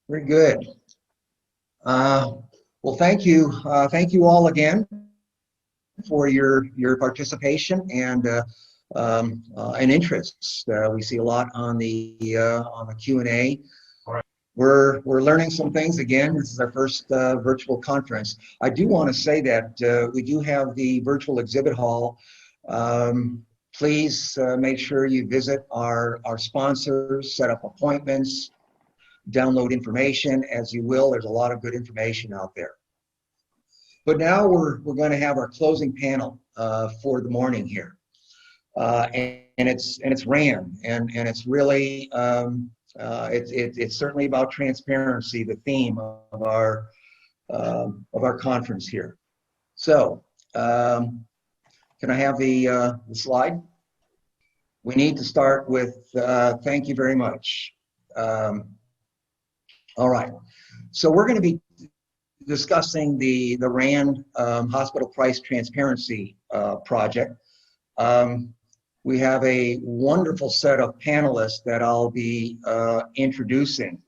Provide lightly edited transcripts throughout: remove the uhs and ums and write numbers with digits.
Very good. Well, thank you. Thank you all again for your participation and interest. We see a lot on the Q&A. We're learning some things again. This is our first virtual conference. I do want to say that we do have the virtual exhibit hall. Please make sure you visit our sponsors, set up appointments, download information as you will. There's a lot of good information out there. But now we're going to have our closing panel for the morning here, and it's RAND, and it's really it's certainly about transparency, the theme of our conference here. So can I have the slide? We need to start with thank you very much. All right, so we're going to be discussing the RAND Hospital Price Transparency Project. We have a wonderful set of panelists that I'll be introducing.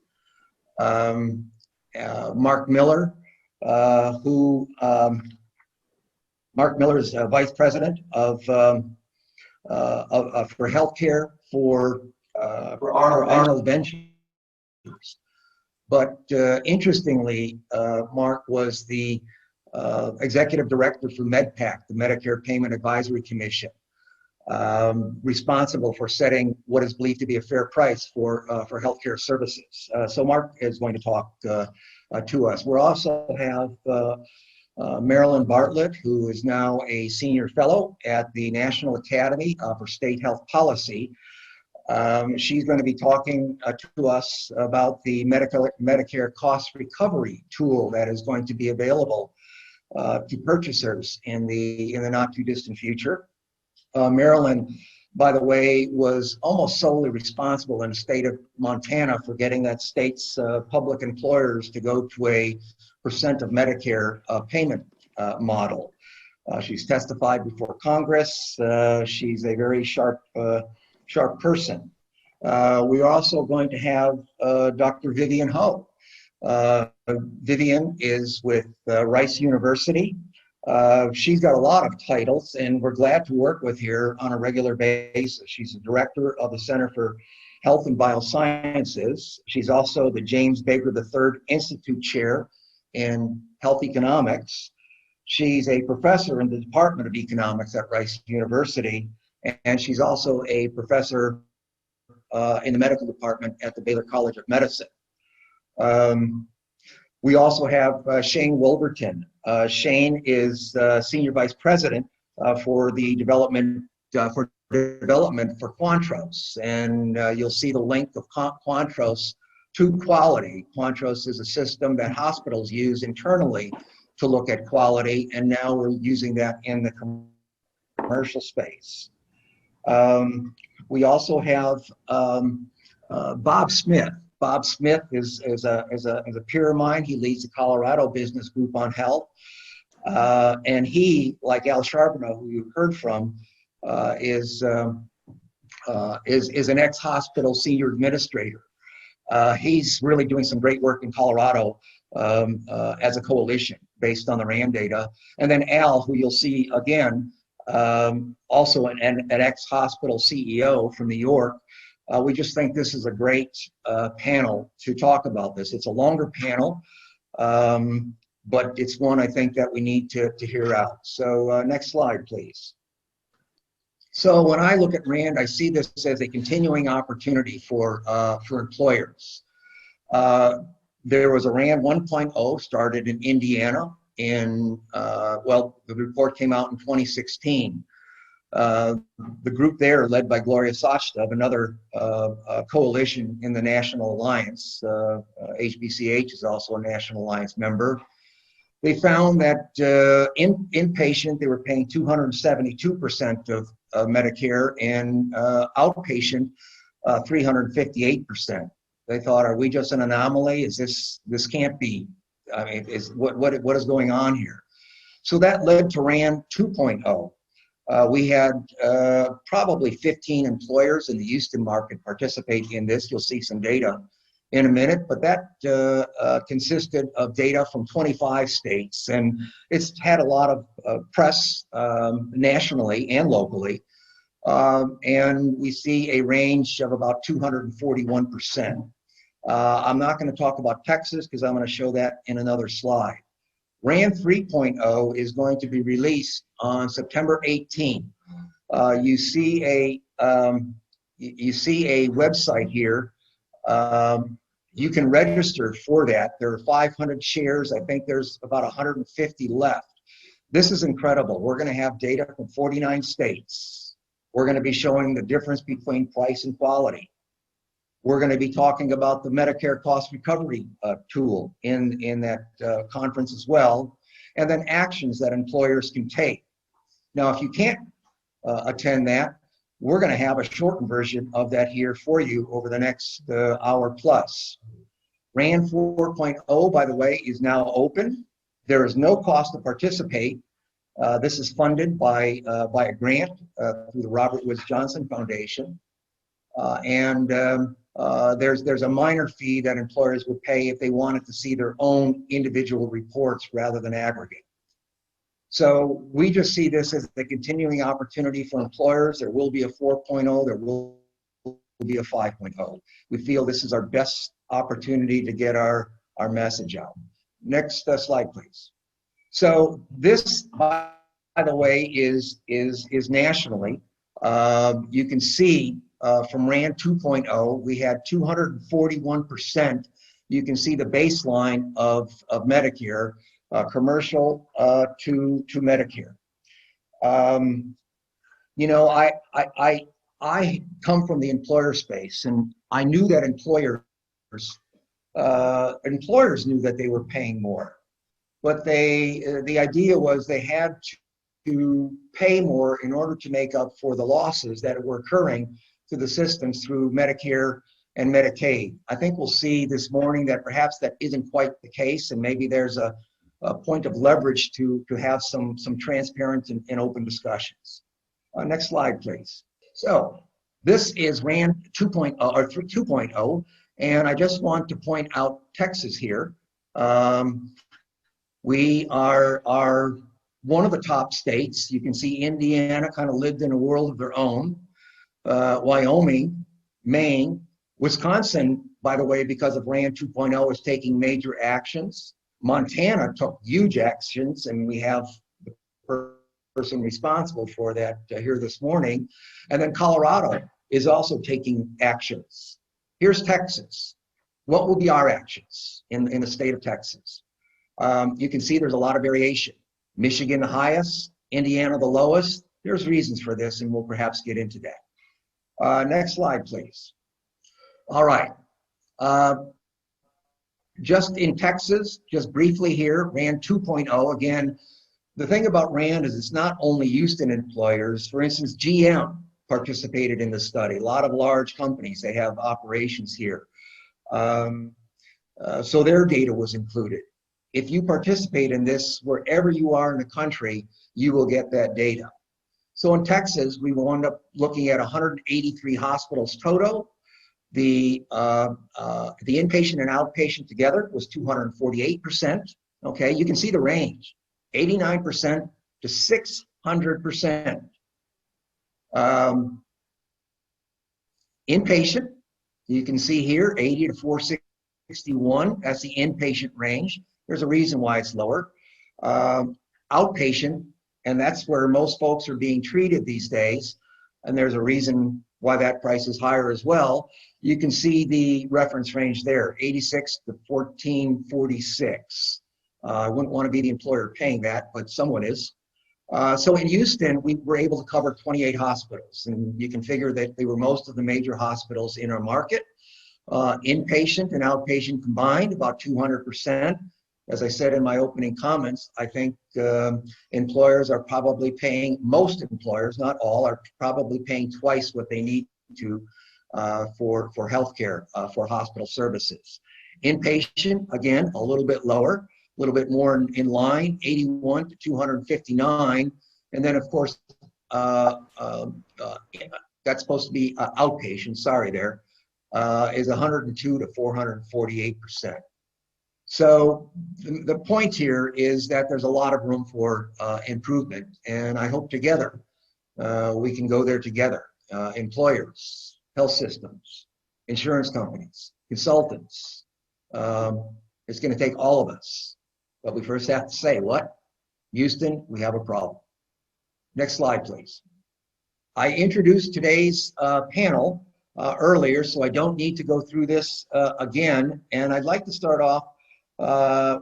Mark Miller, Mark Miller is Vice President for Healthcare for Arnold Ventures. But interestingly, Mark was the Executive Director for MedPAC, the Medicare Payment Advisory Commission, responsible for setting what is believed to be a fair price for healthcare services. So Mark is going to talk to us. We also have Marilyn Bartlett, who is now a Senior Fellow at the National Academy for State Health Policy. She's going to be talking to us about the Medicare cost recovery tool that is going to be available to purchasers in the not too distant future. Marilyn, by the way, was almost solely responsible in the state of Montana for getting that state's public employers to go to a percent of Medicare payment model. She's testified before Congress. She's a very sharp person. We're also going to have Dr. Vivian Ho. Vivian is with Rice University. She's got a lot of titles, and we're glad to work with her on a regular basis. She's the director of the Center for Health and Biosciences. She's also the James Baker III Institute Chair in Health Economics. She's a professor in the Department of Economics at Rice University, and she's also a professor in the medical department at the Baylor College of Medicine. We also have Shane Wolverton. Shane is Senior Vice President for the development for Quantros, and you'll see the link of Quantros to quality. Quantros is a system that hospitals use internally to look at quality, and now we're using that in the commercial space. We also have Bob Smith. Bob Smith is a peer of mine. He leads the Colorado Business Group on Health. And he, like Al Charbonneau, who you heard from, is an ex-hospital senior administrator. He's really doing some great work in Colorado as a coalition based on the RAND data. And then Al, who you'll see again, also an ex-hospital CEO from New York. We just think this is a great panel to talk about this. It's a longer panel, but it's one I think that we need to hear out. So next slide, please. So when I look at RAND, I see this as a continuing opportunity for employers. There was a RAND 1.0 started in Indiana well, the report came out in 2016. The group there, led by Gloria Sachta of another coalition in the National Alliance, HBCH is also a National Alliance member. They found that inpatient, they were paying 272% of Medicare, and outpatient, 358%. They thought, are we just an anomaly? Is this can't be? I mean, what is going on here? So that led to RAND 2.0. We had probably 15 employers in the Houston market participate in this. You'll see some data in a minute, but that consisted of data from 25 states, and it's had a lot of press nationally and locally. And we see a range of about 241%. I'm not going to talk about Texas because I'm going to show that in another slide. RAND 3.0 is going to be released on September 18. You see a website here. You can register for that. There are 500 shares. I think there's about 150 left. This is incredible. We're going to have data from 49 states. We're going to be showing the difference between price and quality. We're going to be talking about the Medicare cost recovery tool in that conference as well, and then actions that employers can take. Now, if you can't attend that, we're going to have a shortened version of that here for you over the next hour plus. RAND 4.0, by the way, is now open. There is no cost to participate. This is funded by a grant through the Robert Woods Johnson Foundation. There's a minor fee that employers would pay if they wanted to see their own individual reports rather than aggregate. So we just see this as a continuing opportunity for employers. There will be a 4.0, there will be a 5.0. We feel this is our best opportunity to get our message out. Next slide, please. So this, by the way, is nationally. You can see from RAND 2.0, we had 241%. You can see the baseline of Medicare, commercial to Medicare. You know, I come from the employer space, and I knew that employers knew that they were paying more, but the idea was they had to pay more in order to make up for the losses that were occurring to the systems through Medicare and Medicaid. I think we'll see this morning that perhaps that isn't quite the case, and maybe there's a point of leverage to have some transparent and open discussions. Next slide, please. So this is RAND 2.0 or 2.0, and I just want to point out Texas here. We are one of the top states. You can see Indiana kind of lived in a world of their own. Wyoming, Maine, Wisconsin, by the way, because of RAND 2.0, is taking major actions. Montana took huge actions, and we have the person responsible for that here this morning. And then Colorado is also taking actions. Here's Texas. What will be our actions in the state of Texas? You can see there's a lot of variation. Michigan the highest, Indiana the lowest. There's reasons for this, and we'll perhaps get into that. Next slide, please. All right. Just in Texas, just briefly here, RAND 2.0. Again, the thing about RAND is it's not only used in employers. For instance, GM participated in the study. A lot of large companies, they have operations here. So their data was included. If you participate in this, wherever you are in the country, you will get that data. So in Texas, we wound up looking at 183 hospitals total. The inpatient and outpatient together was 248%. Okay, you can see the range, 89% to 600%. Inpatient, you can see here, 80 to 461. That's the inpatient range. There's a reason why it's lower. Outpatient, and that's where most folks are being treated these days, and there's a reason why that price is higher as well. You can see the reference range there, 86 to 1446. I wouldn't want to be the employer paying that, but someone is. So in Houston, we were able to cover 28 hospitals, and you can figure that they were most of the major hospitals in our market. Inpatient and outpatient combined, about 200%. As I said in my opening comments, I think employers are probably paying, most employers, not all, are probably paying twice what they need to for healthcare, for hospital services. Inpatient, again, a little bit lower, a little bit more in line, 81 to 259. And then, of course, that's supposed to be outpatient, sorry there. is 102 to 448%. So the point here is that there's a lot of room for improvement, and I hope together we can go there together. Employers, health systems, insurance companies, consultants. It's going to take all of us, but we first have to say, what? Houston, we have a problem. Next slide, please. I introduced today's panel earlier, so I don't need to go through this again. And I'd like to start off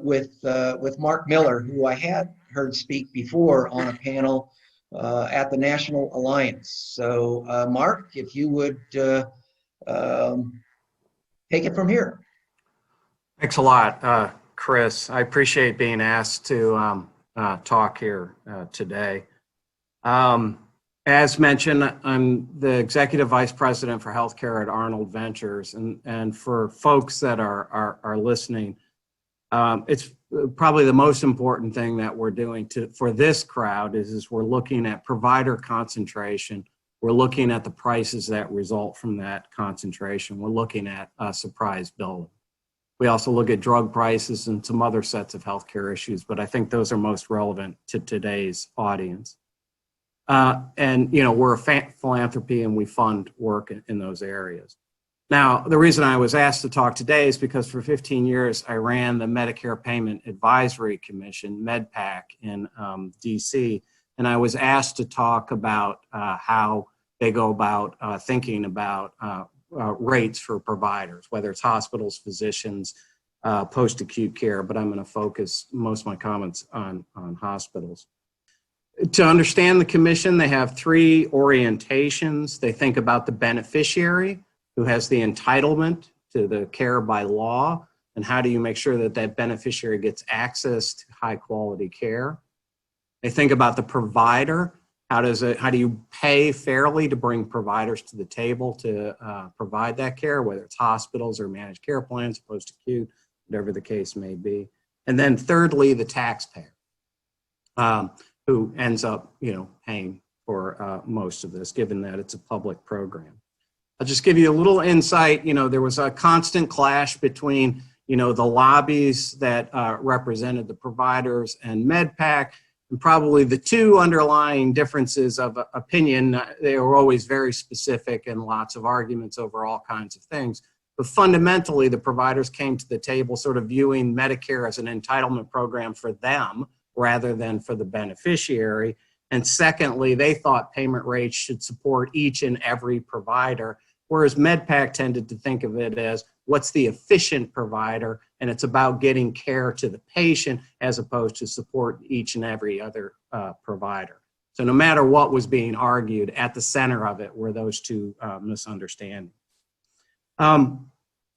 with Mark Miller, who I had heard speak before on a panel at the National Alliance. So Mark, if you would take it from here. Thanks a lot, Chris. I appreciate being asked to talk here today. As mentioned, I'm the Executive Vice President for Healthcare at Arnold Ventures. And for folks that are listening, it's probably the most important thing that we're doing for this crowd is we're looking at provider concentration. We're looking at the prices that result from that concentration. We're looking at surprise billing. We also look at drug prices and some other sets of healthcare issues, but I think those are most relevant to today's audience. And, you know, we're a philanthropy and we fund work in those areas. Now, the reason I was asked to talk today is because for 15 years, I ran the Medicare Payment Advisory Commission, MedPAC, in DC, and I was asked to talk about how they go about thinking about rates for providers, whether it's hospitals, physicians, post-acute care, but I'm going to focus most of my comments on hospitals. To understand the commission, they have three orientations. They think about the beneficiary, who has the entitlement to the care by law, and how do you make sure that that beneficiary gets access to high quality care. They think about the provider. How do you pay fairly to bring providers to the table to provide that care, whether it's hospitals or managed care plans, post-acute, whatever the case may be. And then thirdly, the taxpayer, who ends up, you know, paying for most of this, given that it's a public program. I'll just give you a little insight. You know, there was a constant clash between, you know, the lobbies that represented the providers and MedPAC, and probably the two underlying differences of opinion. They were always very specific and lots of arguments over all kinds of things. But fundamentally, the providers came to the table sort of viewing Medicare as an entitlement program for them rather than for the beneficiary. And secondly, they thought payment rates should support each and every provider, whereas MedPAC tended to think of it as what's the efficient provider, and it's about getting care to the patient as opposed to support each and every other provider. So no matter what was being argued, at the center of it were those two misunderstandings.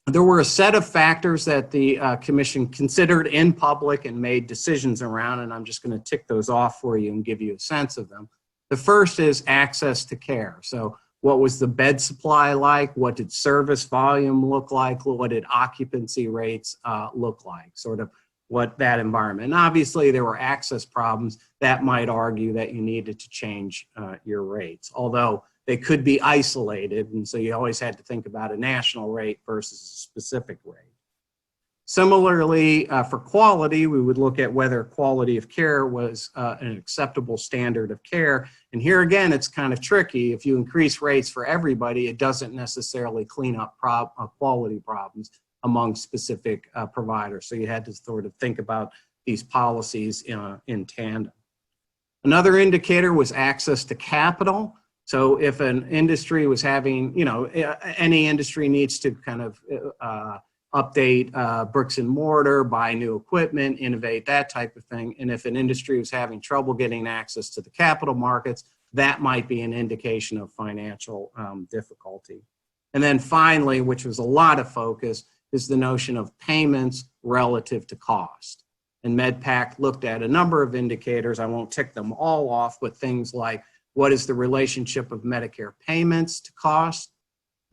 There were a set of factors that the commission considered in public and made decisions around, and I'm just going to tick those off for you and give you a sense of them. The first is access to care. So what was the bed supply like? What did service volume look like? What did occupancy rates look like? Sort of what that environment. And obviously there were access problems that might argue that you needed to change your rates, although they could be isolated, and so you always had to think about a national rate versus a specific rate. Similarly, for quality, we would look at whether quality of care was an acceptable standard of care. And here again, it's kind of tricky. If you increase rates for everybody, it doesn't necessarily clean up quality problems among specific providers. So you had to sort of think about these policies in tandem. Another indicator was access to capital. So if an industry was having, you know, any industry needs to kind of update bricks and mortar, buy new equipment, innovate, that type of thing. And if an industry was having trouble getting access to the capital markets, that might be an indication of financial difficulty. And then finally, which was a lot of focus, is the notion of payments relative to cost. And MedPAC looked at a number of indicators. I won't tick them all off, but things like what is the relationship of Medicare payments to cost?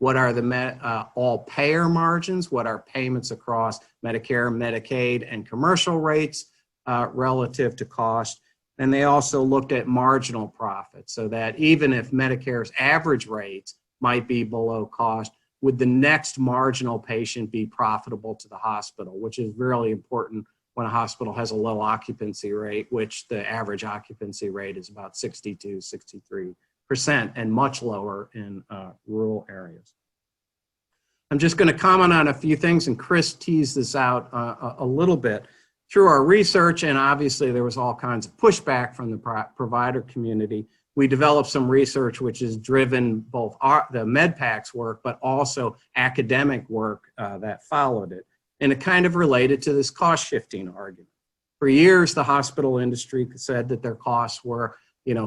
What are the all payer margins? What are payments across Medicare, Medicaid, and commercial rates relative to cost? And they also looked at marginal profit, so that even if Medicare's average rates might be below cost, would the next marginal patient be profitable to the hospital, which is really important when a hospital has a low occupancy rate, which the average occupancy rate is about 62, 63%, and much lower in rural areas. I'm just going to comment on a few things, and Chris teased this out a little bit. Through our research, and obviously there was all kinds of pushback from the provider community, we developed some research which has driven both the MedPAC's work, but also academic work that followed it. And it kind of related to this cost shifting argument. For years, the hospital industry said that their costs were,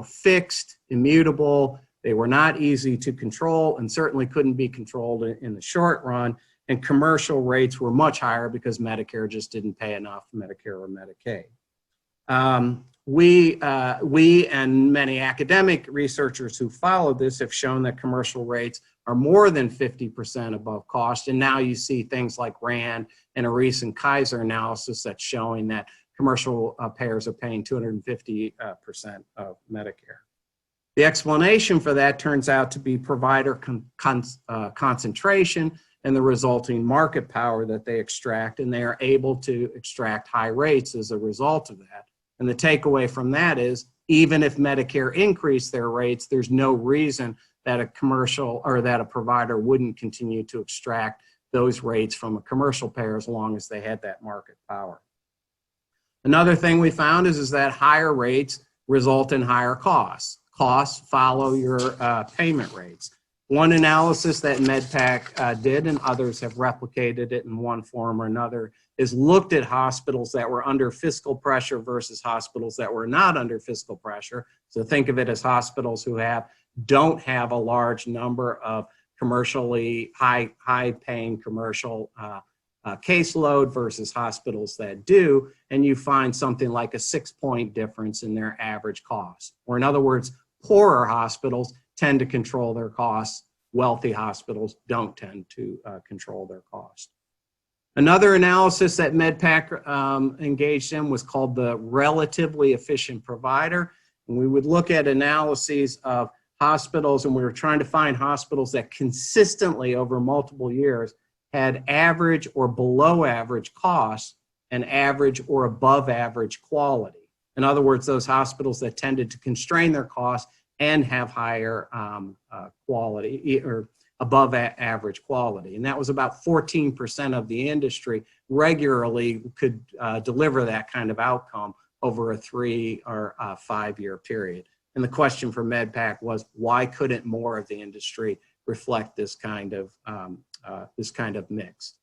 fixed, immutable. They were not easy to control and certainly couldn't be controlled in the short run. And commercial rates were much higher because Medicare just didn't pay enough, Medicare or Medicaid. We and many academic researchers who followed this have shown that commercial rates are more than 50% above cost. And now you see things like RAND and a recent Kaiser analysis that's showing that commercial payers are paying 250% of Medicare. The explanation for that turns out to be provider concentration and the resulting market power that they extract, and they are able to extract high rates as a result of that. And the takeaway from that is, even if Medicare increased their rates, there's no reason that a commercial or that a provider wouldn't continue to extract those rates from a commercial payer as long as they had that market power. Another thing we found is that higher rates result in higher costs. Costs follow your payment rates. One analysis that MedPAC did, and others have replicated it in one form or another, is looked at hospitals that were under fiscal pressure versus hospitals that were not under fiscal pressure. So think of it as hospitals who don't have a large number of commercially high-paying commercial caseload versus hospitals that do, and you find something like a 6-point difference in their average cost. Or in other words, poorer hospitals tend to control their costs. Wealthy hospitals don't tend to control their costs. Another analysis that MedPAC engaged in was called the relatively efficient provider. And we would look at analyses of hospitals, and we were trying to find hospitals that consistently over multiple years had average or below average costs and average or above average quality. In other words, those hospitals that tended to constrain their costs and have higher quality or above average quality. And that was about 14% of the industry regularly could deliver that kind of outcome over a 3 or 5 year period. And the question for MedPAC was, why couldn't more of the industry reflect this kind of mix?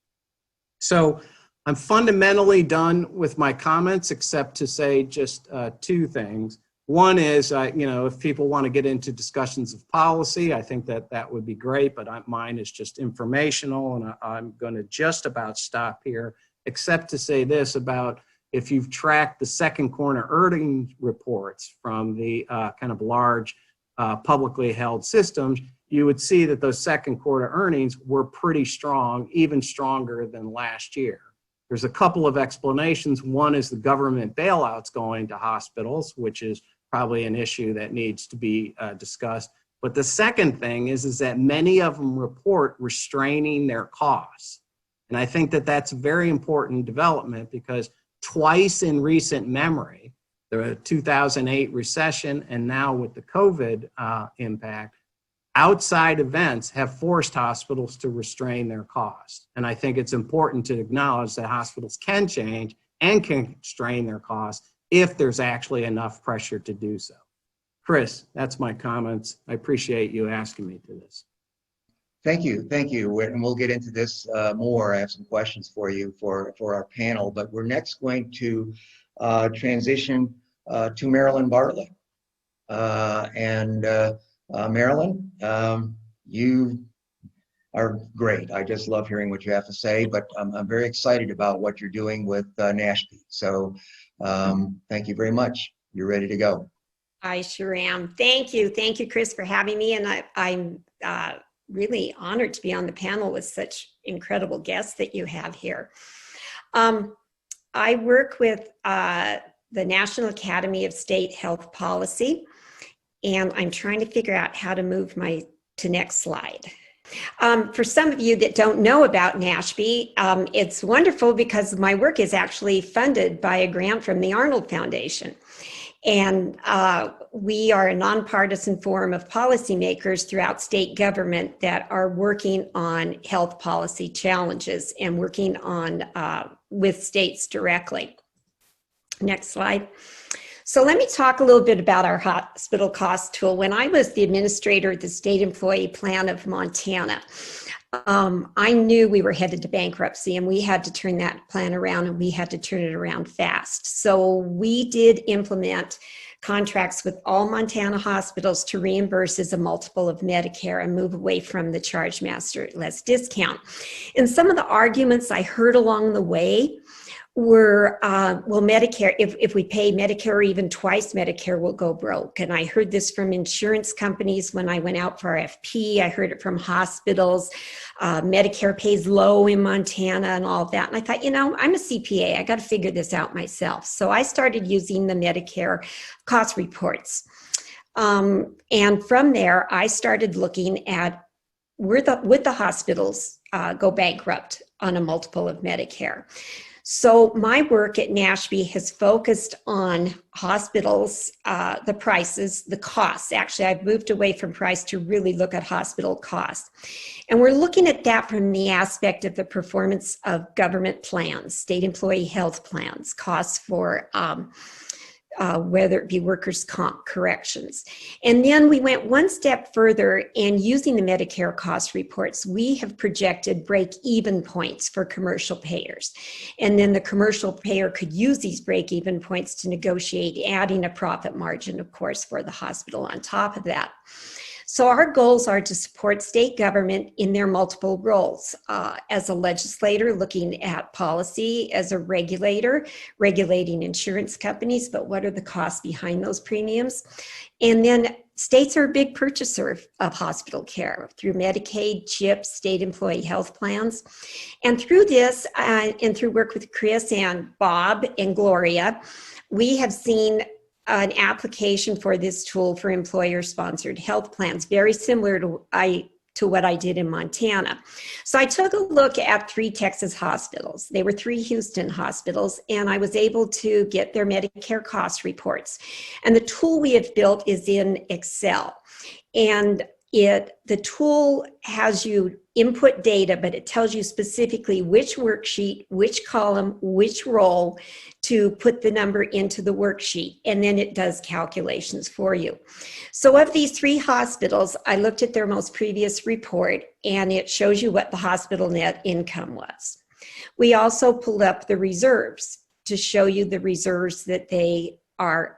So I'm fundamentally done with my comments, except to say just 2 things. One is, if people want to get into discussions of policy, I think that would be great, but mine is just informational, and I'm going to just about stop here, except to say this about, if you've tracked the second quarter earnings reports from the kind of large publicly held systems, you would see that those second quarter earnings were pretty strong, even stronger than last year. There's a couple of explanations. One is the government bailouts going to hospitals, which is probably an issue that needs to be discussed. But the second thing is that many of them report restraining their costs. And I think that that's a very important development, because twice in recent memory, the 2008 recession and now with the COVID impact, outside events have forced hospitals to restrain their costs. And I think it's important to acknowledge that hospitals can change and can constrain their costs if there's actually enough pressure to do so. Chris, that's my comments. I appreciate you asking me to this. Thank you, and we'll get into this more. I have some questions for you for our panel, but we're next going to transition to Marilyn Bartlett. Marilyn, you are great. I just love hearing what you have to say, but I'm very excited about what you're doing with NASHP. So thank you very much. You're ready to go. I sure am. Thank you, Chris, for having me. And I'm really honored to be on the panel with such incredible guests that you have here. I work with the National Academy of State Health Policy, and I'm trying to figure out how to move to next slide. For some of you that don't know about NASHB, it's wonderful because my work is actually funded by a grant from the Arnold Foundation. And we are a nonpartisan forum of policymakers throughout state government that are working on health policy challenges and working on with states directly. Next slide. So let me talk a little bit about our hospital cost tool. When I was the administrator of the State Employee Plan of Montana, I knew we were headed to bankruptcy and we had to turn that plan around, and we had to turn it around fast. So we did implement contracts with all Montana hospitals to reimburse as a multiple of Medicare and move away from the charge master less discount. And some of the arguments I heard along the way were, well, Medicare, if we pay Medicare or even twice Medicare, we'll go broke. And I heard this from insurance companies when I went out for RFP. I heard it from hospitals. Medicare pays low in Montana and all of that. And I thought, you know, I'm a CPA. I got to figure this out myself. So I started using the Medicare cost reports. And from there, I started looking at would the hospitals go bankrupt on a multiple of Medicare. So my work at NASHB has focused on hospitals, the prices, the costs. Actually, I've moved away from price to really look at hospital costs. And we're looking at that from the aspect of the performance of government plans, state employee health plans, costs for whether it be workers' comp, corrections. And then we went one step further, and using the Medicare cost reports, we have projected break-even points for commercial payers. And then the commercial payer could use these break-even points to negotiate, adding a profit margin, of course, for the hospital on top of that. So our goals are to support state government in their multiple roles, as a legislator looking at policy, as a regulator regulating insurance companies, but what are the costs behind those premiums? And then states are a big purchaser of hospital care through Medicaid, CHIP, state employee health plans. And through this, and through work with Chris and Bob and Gloria, we have seen an application for this tool for employer-sponsored health plans, very similar to what I did in Montana. So I took a look at 3 Texas hospitals. They were 3 Houston hospitals, and I was able to get their Medicare cost reports. And the tool we have built is in Excel. And the tool has you input data, but it tells you specifically which worksheet, which column, which row to put the number into the worksheet, and then it does calculations for you. So of these 3 hospitals, I looked at their most previous report, and it shows you what the hospital net income was. We also pulled up the reserves to show you the reserves that they are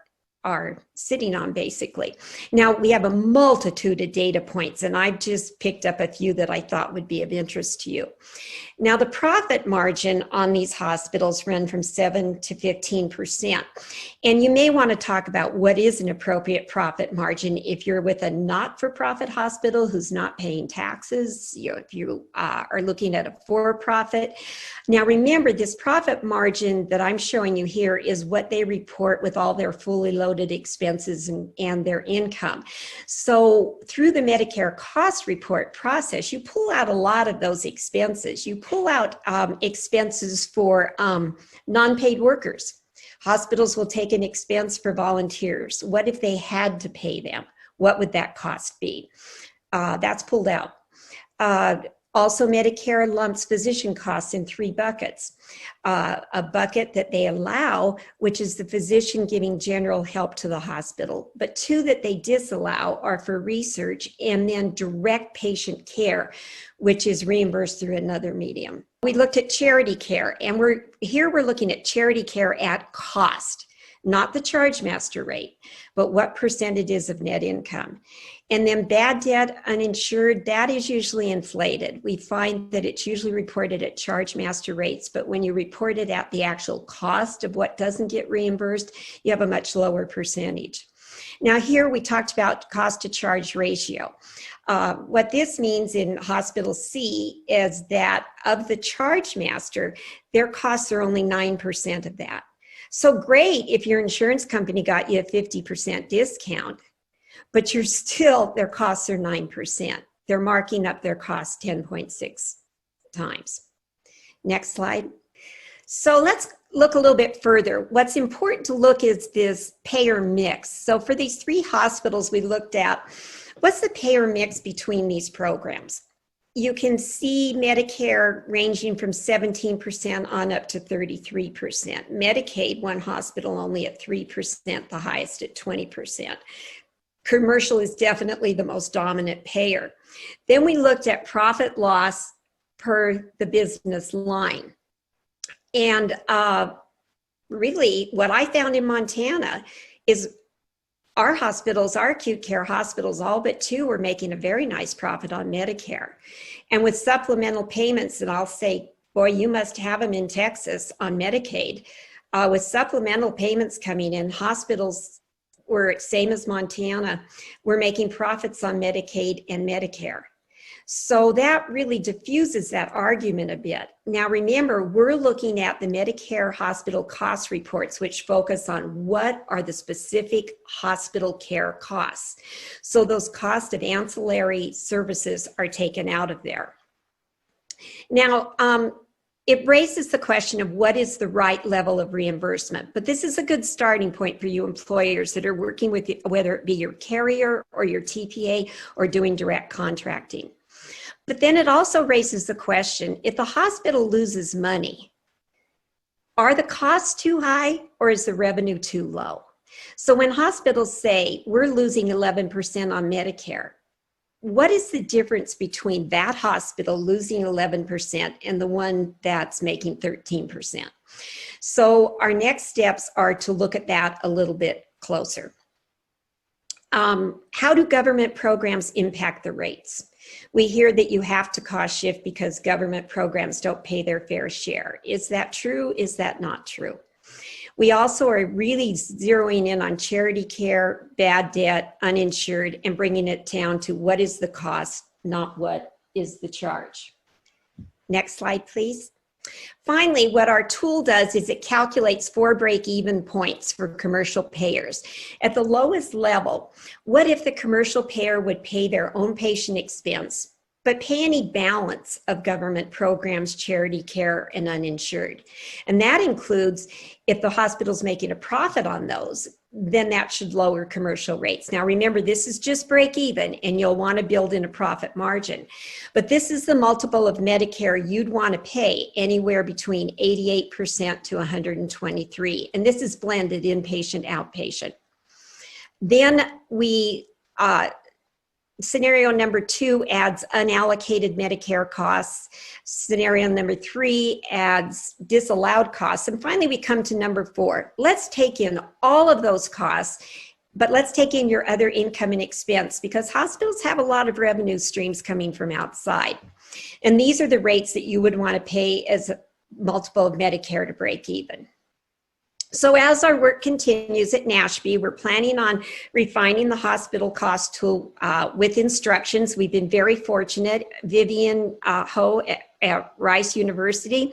sitting on, basically. Now, we have a multitude of data points, and I just picked up a few that I thought would be of interest to you. Now, the profit margin on these hospitals run from 7 to 15%. And you may want to talk about what is an appropriate profit margin if you're with a not-for-profit hospital who's not paying taxes, if you are looking at a for-profit. Now, remember, this profit margin that I'm showing you here is what they report with all their fully loaded expenses and their income. So through the Medicare cost report process, you pull out a lot of those expenses. You pull out expenses for non-paid workers. Hospitals will take an expense for volunteers. What if they had to pay them? What would that cost be? That's pulled out. Also, Medicare lumps physician costs in 3 buckets. A bucket that they allow, which is the physician giving general help to the hospital, but 2 that they disallow are for research and then direct patient care, which is reimbursed through another medium. We looked at charity care, and we're looking at charity care at cost, not the charge master rate, but what percentage is of net income. And then bad debt, uninsured, that is usually inflated. We find that it's usually reported at charge master rates, but when you report it at the actual cost of what doesn't get reimbursed, you have a much lower percentage. Now here we talked about cost to charge ratio. What this means in Hospital C is that of the charge master, their costs are only 9% of that. So great if your insurance company got you a 50% discount, but their costs are 9%. They're marking up their cost 10.6 times. Next slide. So let's look a little bit further. What's important to look is this payer mix. So for these 3 hospitals we looked at, what's the payer mix between these programs? You can see Medicare ranging from 17% on up to 33%. Medicaid, one hospital only at 3%, the highest at 20%. Commercial is definitely the most dominant payer. Then we looked at profit loss per the business line. And really what I found in Montana is our hospitals, our acute care hospitals, all but 2 were making a very nice profit on Medicare. And with supplemental payments, and I'll say, boy, you must have them in Texas on Medicaid. With supplemental payments coming in, hospitals were, same as Montana, were making profits on Medicaid and Medicare. So that really diffuses that argument a bit. Now remember, we're looking at the Medicare hospital cost reports, which focus on what are the specific hospital care costs. So those costs of ancillary services are taken out of there. Now, it raises the question of what is the right level of reimbursement, but this is a good starting point for you employers that are working with, whether it be your carrier or your TPA or doing direct contracting. But then it also raises the question, if the hospital loses money, are the costs too high or is the revenue too low? So when hospitals say we're losing 11% on Medicare, what is the difference between that hospital losing 11% and the one that's making 13%? So our next steps are to look at that a little bit closer. How do government programs impact the rates? We hear that you have to cost shift because government programs don't pay their fair share. Is that true? Is that not true? We also are really zeroing in on charity care, bad debt, uninsured, and bringing it down to what is the cost, not what is the charge. Next slide, please. Finally, what our tool does is it calculates 4 break-even points for commercial payers. At the lowest level, what if the commercial payer would pay their own patient expense, but pay any balance of government programs, charity care, and uninsured? And that includes if the hospital's making a profit on those, then that should lower commercial rates. Now remember, this is just break even and you'll want to build in a profit margin. But this is the multiple of Medicare you'd want to pay, anywhere between 88% to 123%. And this is blended inpatient, outpatient. Then we, scenario number 2 adds unallocated Medicare costs. Scenario number 3 adds disallowed costs. And finally, we come to number 4. Let's take in all of those costs, but let's take in your other income and expense, because hospitals have a lot of revenue streams coming from outside. And these are the rates that you would want to pay as a multiple of Medicare to break even. So as our work continues at NASHB, we're planning on refining the hospital cost tool with instructions. We've been very fortunate. Vivian Ho at Rice University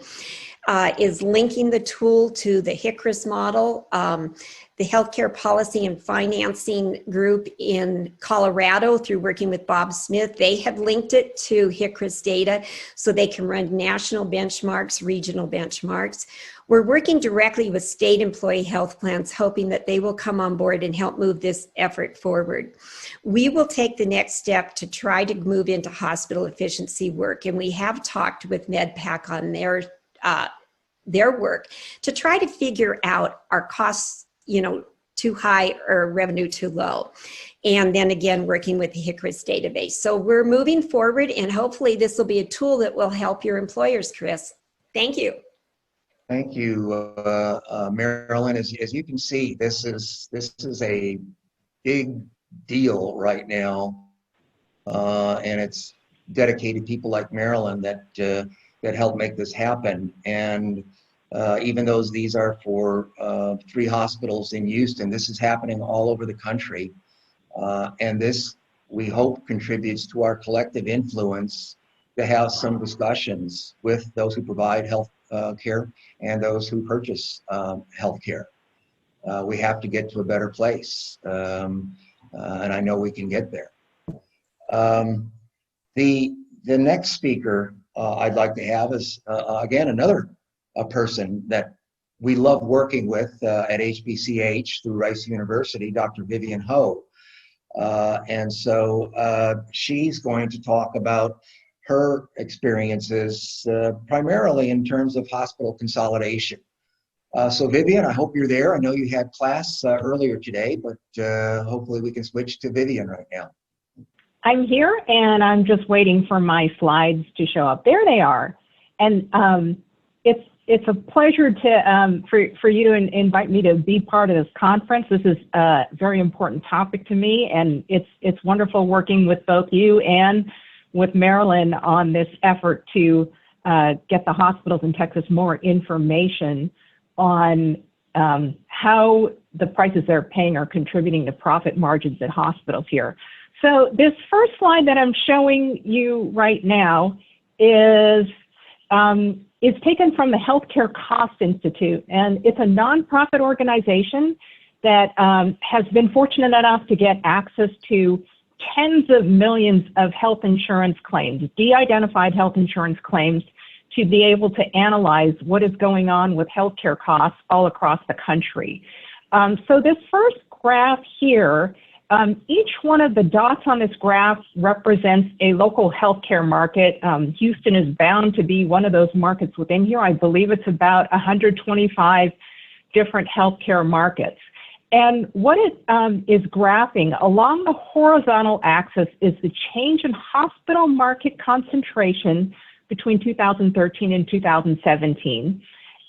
is linking the tool to the HCRIS model. The Healthcare Policy and Financing Group in Colorado, through working with Bob Smith, they have linked it to HCRIS data so they can run national benchmarks, regional benchmarks. We're working directly with state employee health plans, hoping that they will come on board and help move this effort forward. We will take the next step to try to move into hospital efficiency work, and we have talked with MedPAC on their work to try to figure out our costs, too high or revenue too low. And then again, working with the HCRIS database. So we're moving forward, and hopefully this will be a tool that will help your employers, Chris. Thank you. Thank you, Marilyn. As you can see, this is a big deal right now, and it's dedicated people like Marilyn that help make this happen. And even though these are for 3 hospitals in Houston, this is happening all over the country, and this, we hope, contributes to our collective influence to have some discussions with those who provide health care and those who purchase health care. We have to get to a better place, and I know we can get there. The next speaker I'd like to have is, again, another person that we love working with at HBCH through Rice University, Dr. Vivian Ho. And so she's going to talk about her experiences primarily in terms of hospital consolidation. So Vivian, I hope you're there. I know you had class earlier today, but hopefully we can switch to Vivian right now. I'm here and I'm just waiting for my slides to show up. There they are. And it's a pleasure to for you to invite me to be part of this conference. This is a very important topic to me, and it's wonderful working with both you and with Marilyn on this effort to get the hospitals in Texas more information on how the prices they're paying are contributing to profit margins at hospitals here. So this first slide that I'm showing you right now is taken from the Healthcare Cost Institute, and it's a nonprofit organization that has been fortunate enough to get access to tens of millions of health insurance claims, de-identified health insurance claims, to be able to analyze what is going on with healthcare costs all across the country. So this first graph here, each one of the dots on this graph represents a local healthcare market. Houston is bound to be one of those markets within here. I believe it's about 125 different healthcare markets. And what it is graphing along the horizontal axis is the change in hospital market concentration between 2013 and 2017.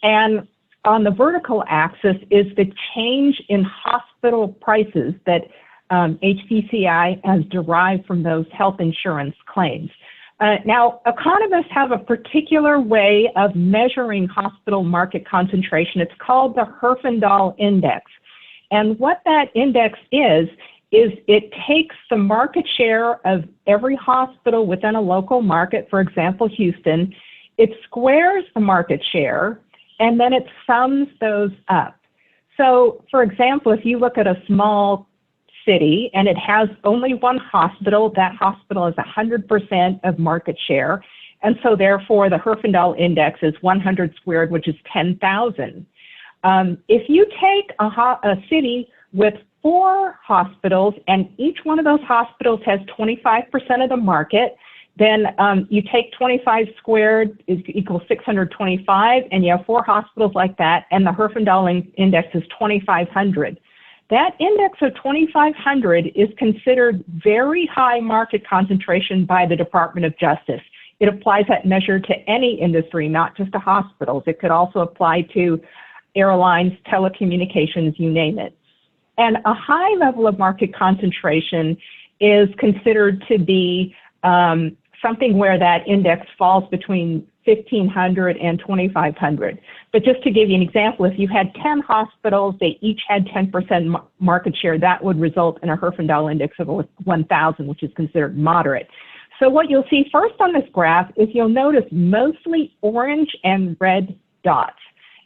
And on the vertical axis is the change in hospital prices that HBCI has derived from those health insurance claims. Now, economists have a particular way of measuring hospital market concentration. It's called the Herfindahl Index. And what that index is it takes the market share of every hospital within a local market, for example, Houston, it squares the market share, and then it sums those up. So, for example, if you look at a small city and it has only one hospital, that hospital is 100% of market share. And so therefore the Herfindahl index is 100 squared, which is 10,000. If you take a city with 4 hospitals and each one of those hospitals has 25% of the market, then you take 25 squared equals 625, and you have 4 hospitals like that, and the Herfindahl index is 2,500. That index of 2,500 is considered very high market concentration by the Department of Justice. It applies that measure to any industry, not just to hospitals. It could also apply to airlines, telecommunications, you name it. And a high level of market concentration is considered to be something where that index falls between 1,500 and 2,500. But just to give you an example, if you had 10 hospitals, they each had 10% market share, that would result in a Herfindahl index of 1,000, which is considered moderate. So what you'll see first on this graph is you'll notice mostly orange and red dots.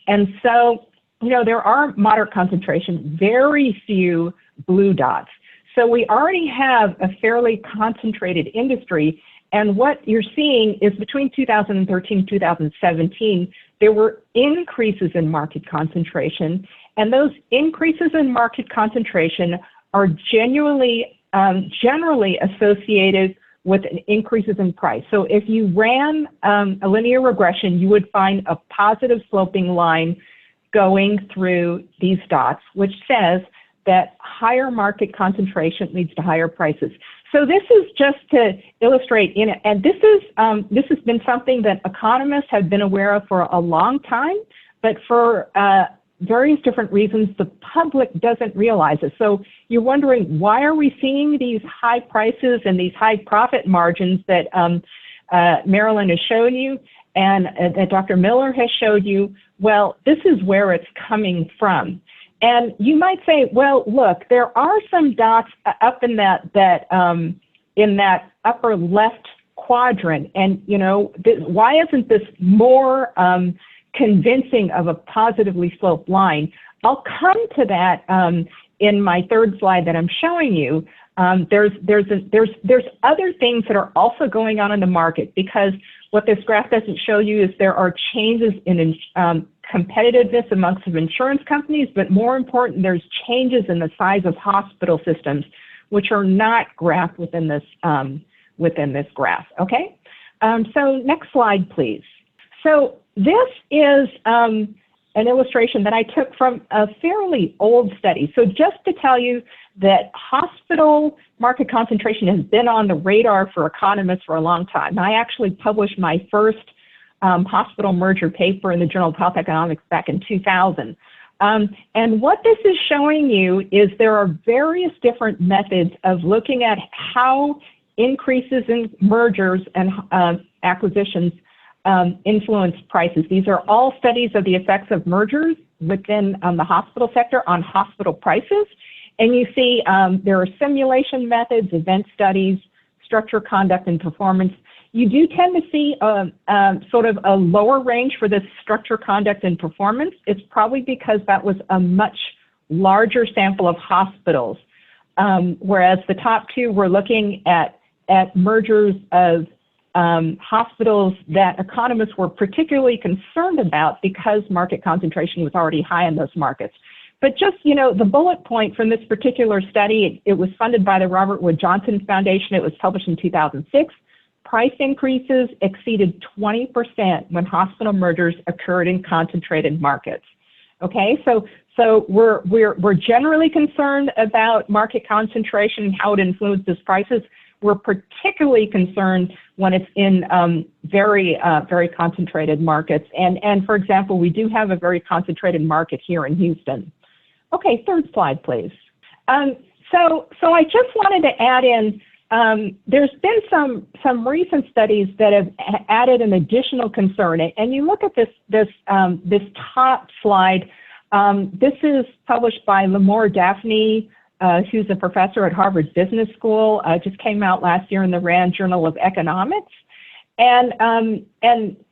And so, you know, there are moderate concentration, very few blue dots. So we already have a fairly concentrated industry. And what you're seeing is between 2013 and 2017, there were increases in market concentration. And those increases in market concentration are generally associated with increases in price. So if you ran a linear regression, you would find a positive sloping line going through these dots, which says that higher market concentration leads to higher prices. So this is just to illustrate, and this has been something that economists have been aware of for a long time, but for various different reasons, the public doesn't realize it. So you're wondering, why are we seeing these high prices and these high profit margins that Marilyn has shown you and that Dr. Miller has showed you? Well, this is where it's coming from. And you might say, well, look, there are some dots up in that upper left quadrant, and you know, why isn't this more convincing of a positively sloped line? I'll come to that in my third slide that I'm showing you. There's other things that are also going on in the market, because what this graph doesn't show you is there are changes in competitiveness amongst some insurance companies, but more important, there's changes in the size of hospital systems, which are not graphed within this graph. Okay, so next slide, please. So this is an illustration that I took from a fairly old study. So just to tell you that hospital market concentration has been on the radar for economists for a long time. I actually published my first hospital merger paper in the Journal of Health Economics back in 2000. And what this is showing you is there are various different methods of looking at how increases in mergers and acquisitions influence prices. These are all studies of the effects of mergers within the hospital sector on hospital prices. And you see there are simulation methods, event studies, structure, conduct, and performance. You do tend to see sort of a lower range for this structure, conduct, and performance. It's probably because that was a much larger sample of hospitals, whereas the top two were looking at mergers of hospitals that economists were particularly concerned about because market concentration was already high in those markets. But just, you know, the bullet point from this particular study, it was funded by the Robert Wood Johnson Foundation. It was published in 2006. Price increases exceeded 20% when hospital mergers occurred in concentrated markets. Okay, so we're generally concerned about market concentration and how it influences prices. We're particularly concerned when it's in very concentrated markets. And for example, we do have a very concentrated market here in Houston. Okay, third slide, please. So I just wanted to add in, there's been some recent studies that have added an additional concern. And you look at this top slide. This is published by Lamore Daphne, who's a professor at Harvard Business School. Just came out last year in the RAND Journal of Economics. And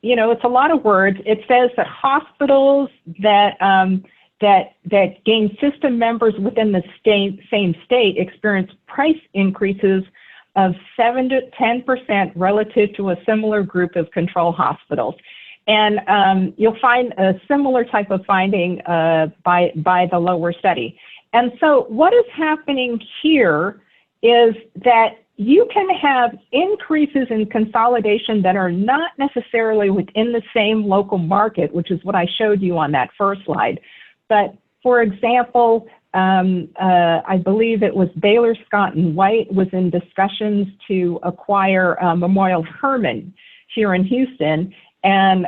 you know, it's a lot of words. It says that hospitals that gain system members within the same state experience price increases of 7 to 10% relative to a similar group of control hospitals. And you'll find a similar type of finding by the lower study. And so what is happening here is that you can have increases in consolidation that are not necessarily within the same local market, which is what I showed you on that first slide. But for example, I believe it was Baylor, Scott & White was in discussions to acquire Memorial Hermann here in Houston. And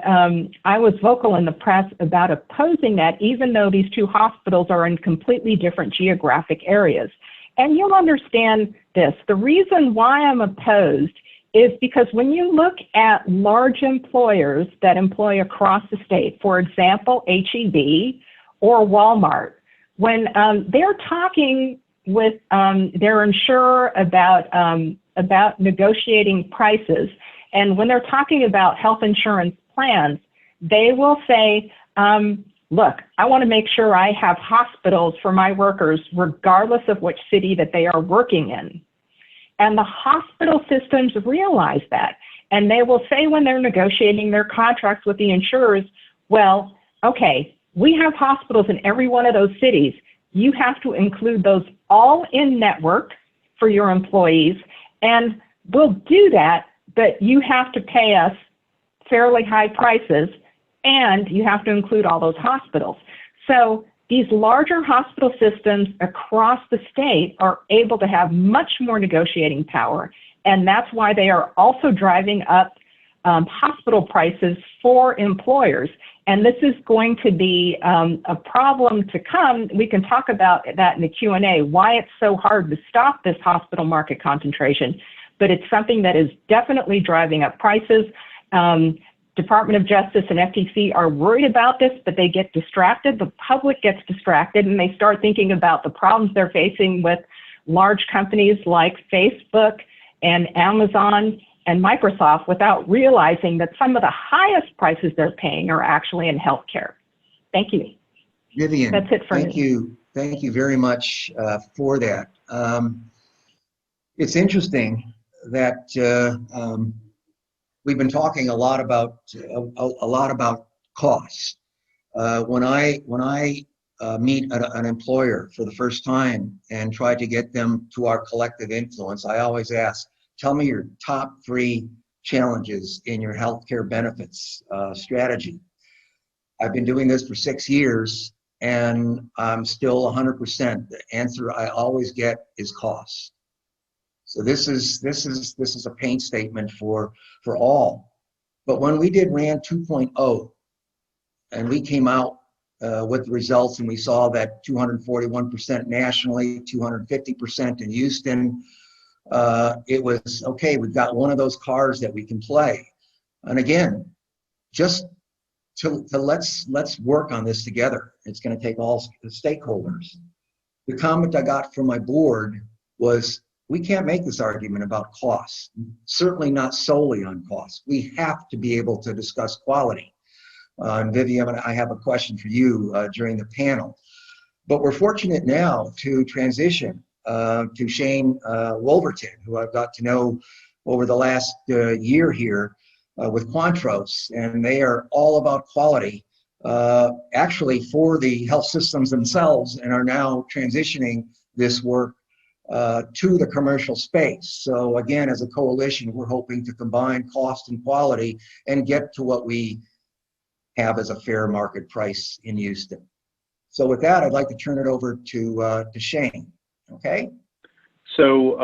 I was vocal in the press about opposing that, even though these two hospitals are in completely different geographic areas. And you'll understand this. The reason why I'm opposed is because when you look at large employers that employ across the state, for example, HEB or Walmart, when they're talking with their insurer about negotiating prices, and when they're talking about health insurance plans, they will say, look, I want to make sure I have hospitals for my workers regardless of which city that they are working in. And the hospital systems realize that. And they will say when they're negotiating their contracts with the insurers, well, okay, we have hospitals in every one of those cities. You have to include those all in network for your employees, and we'll do that, but you have to pay us fairly high prices, and you have to include all those hospitals. So these larger hospital systems across the state are able to have much more negotiating power, and that's why they are also driving up hospital prices for employers. And this is going to be a problem to come. We can talk about that in the Q&A, why it's so hard to stop this hospital market concentration, but it's something that is definitely driving up prices. Department of Justice and FTC are worried about this, but they get distracted. The public gets distracted, and they start thinking about the problems they're facing with large companies like Facebook and Amazon and Microsoft without realizing that some of the highest prices they're paying are actually in healthcare. Thank you. Vivian, that's it for me. Thank you very much for that. It's interesting that we've been talking a lot about costs. When I meet an employer for the first time and try to get them to our collective influence, I always ask, tell me your top 3 challenges in your healthcare benefits strategy. I've been doing this for 6 years and I'm still 100%. The answer I always get is cost. So this is a pain statement for all. But when we did RAND 2.0 and we came out with the results and we saw that 241% nationally, 250% in Houston, it was okay. We've got one of those cards that we can play. And again, just to let's work on this together. It's going to take all the stakeholders. The comment I got from my board was, we can't make this argument about costs, certainly not solely on costs. We have to be able to discuss quality. And Vivian, I have a question for you during the panel. But we're fortunate now to transition to Shane Wolverton, who I've got to know over the last year here with Quantros, and they are all about quality, actually for the health systems themselves, and are now transitioning this work to the commercial space. So again, as a coalition, we're hoping to combine cost and quality and get to what we have as a fair market price in Houston. So with that, I'd like to turn it over to Shane. Okay. So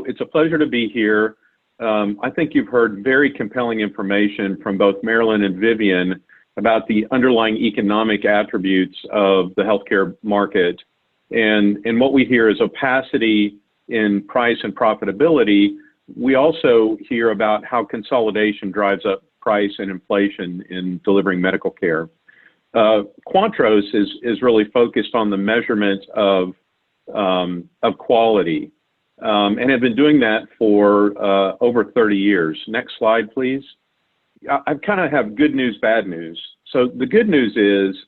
it's a pleasure to be here. I think you've heard very compelling information from both Marilyn and Vivian about the underlying economic attributes of the healthcare market. And what we hear is opacity in price and profitability. We also hear about how consolidation drives up price and inflation in delivering medical care. Quantros is really focused on the measurement of quality, and have been doing that for over 30 years. Next slide, please. I kind of have good news, bad news. So the good news is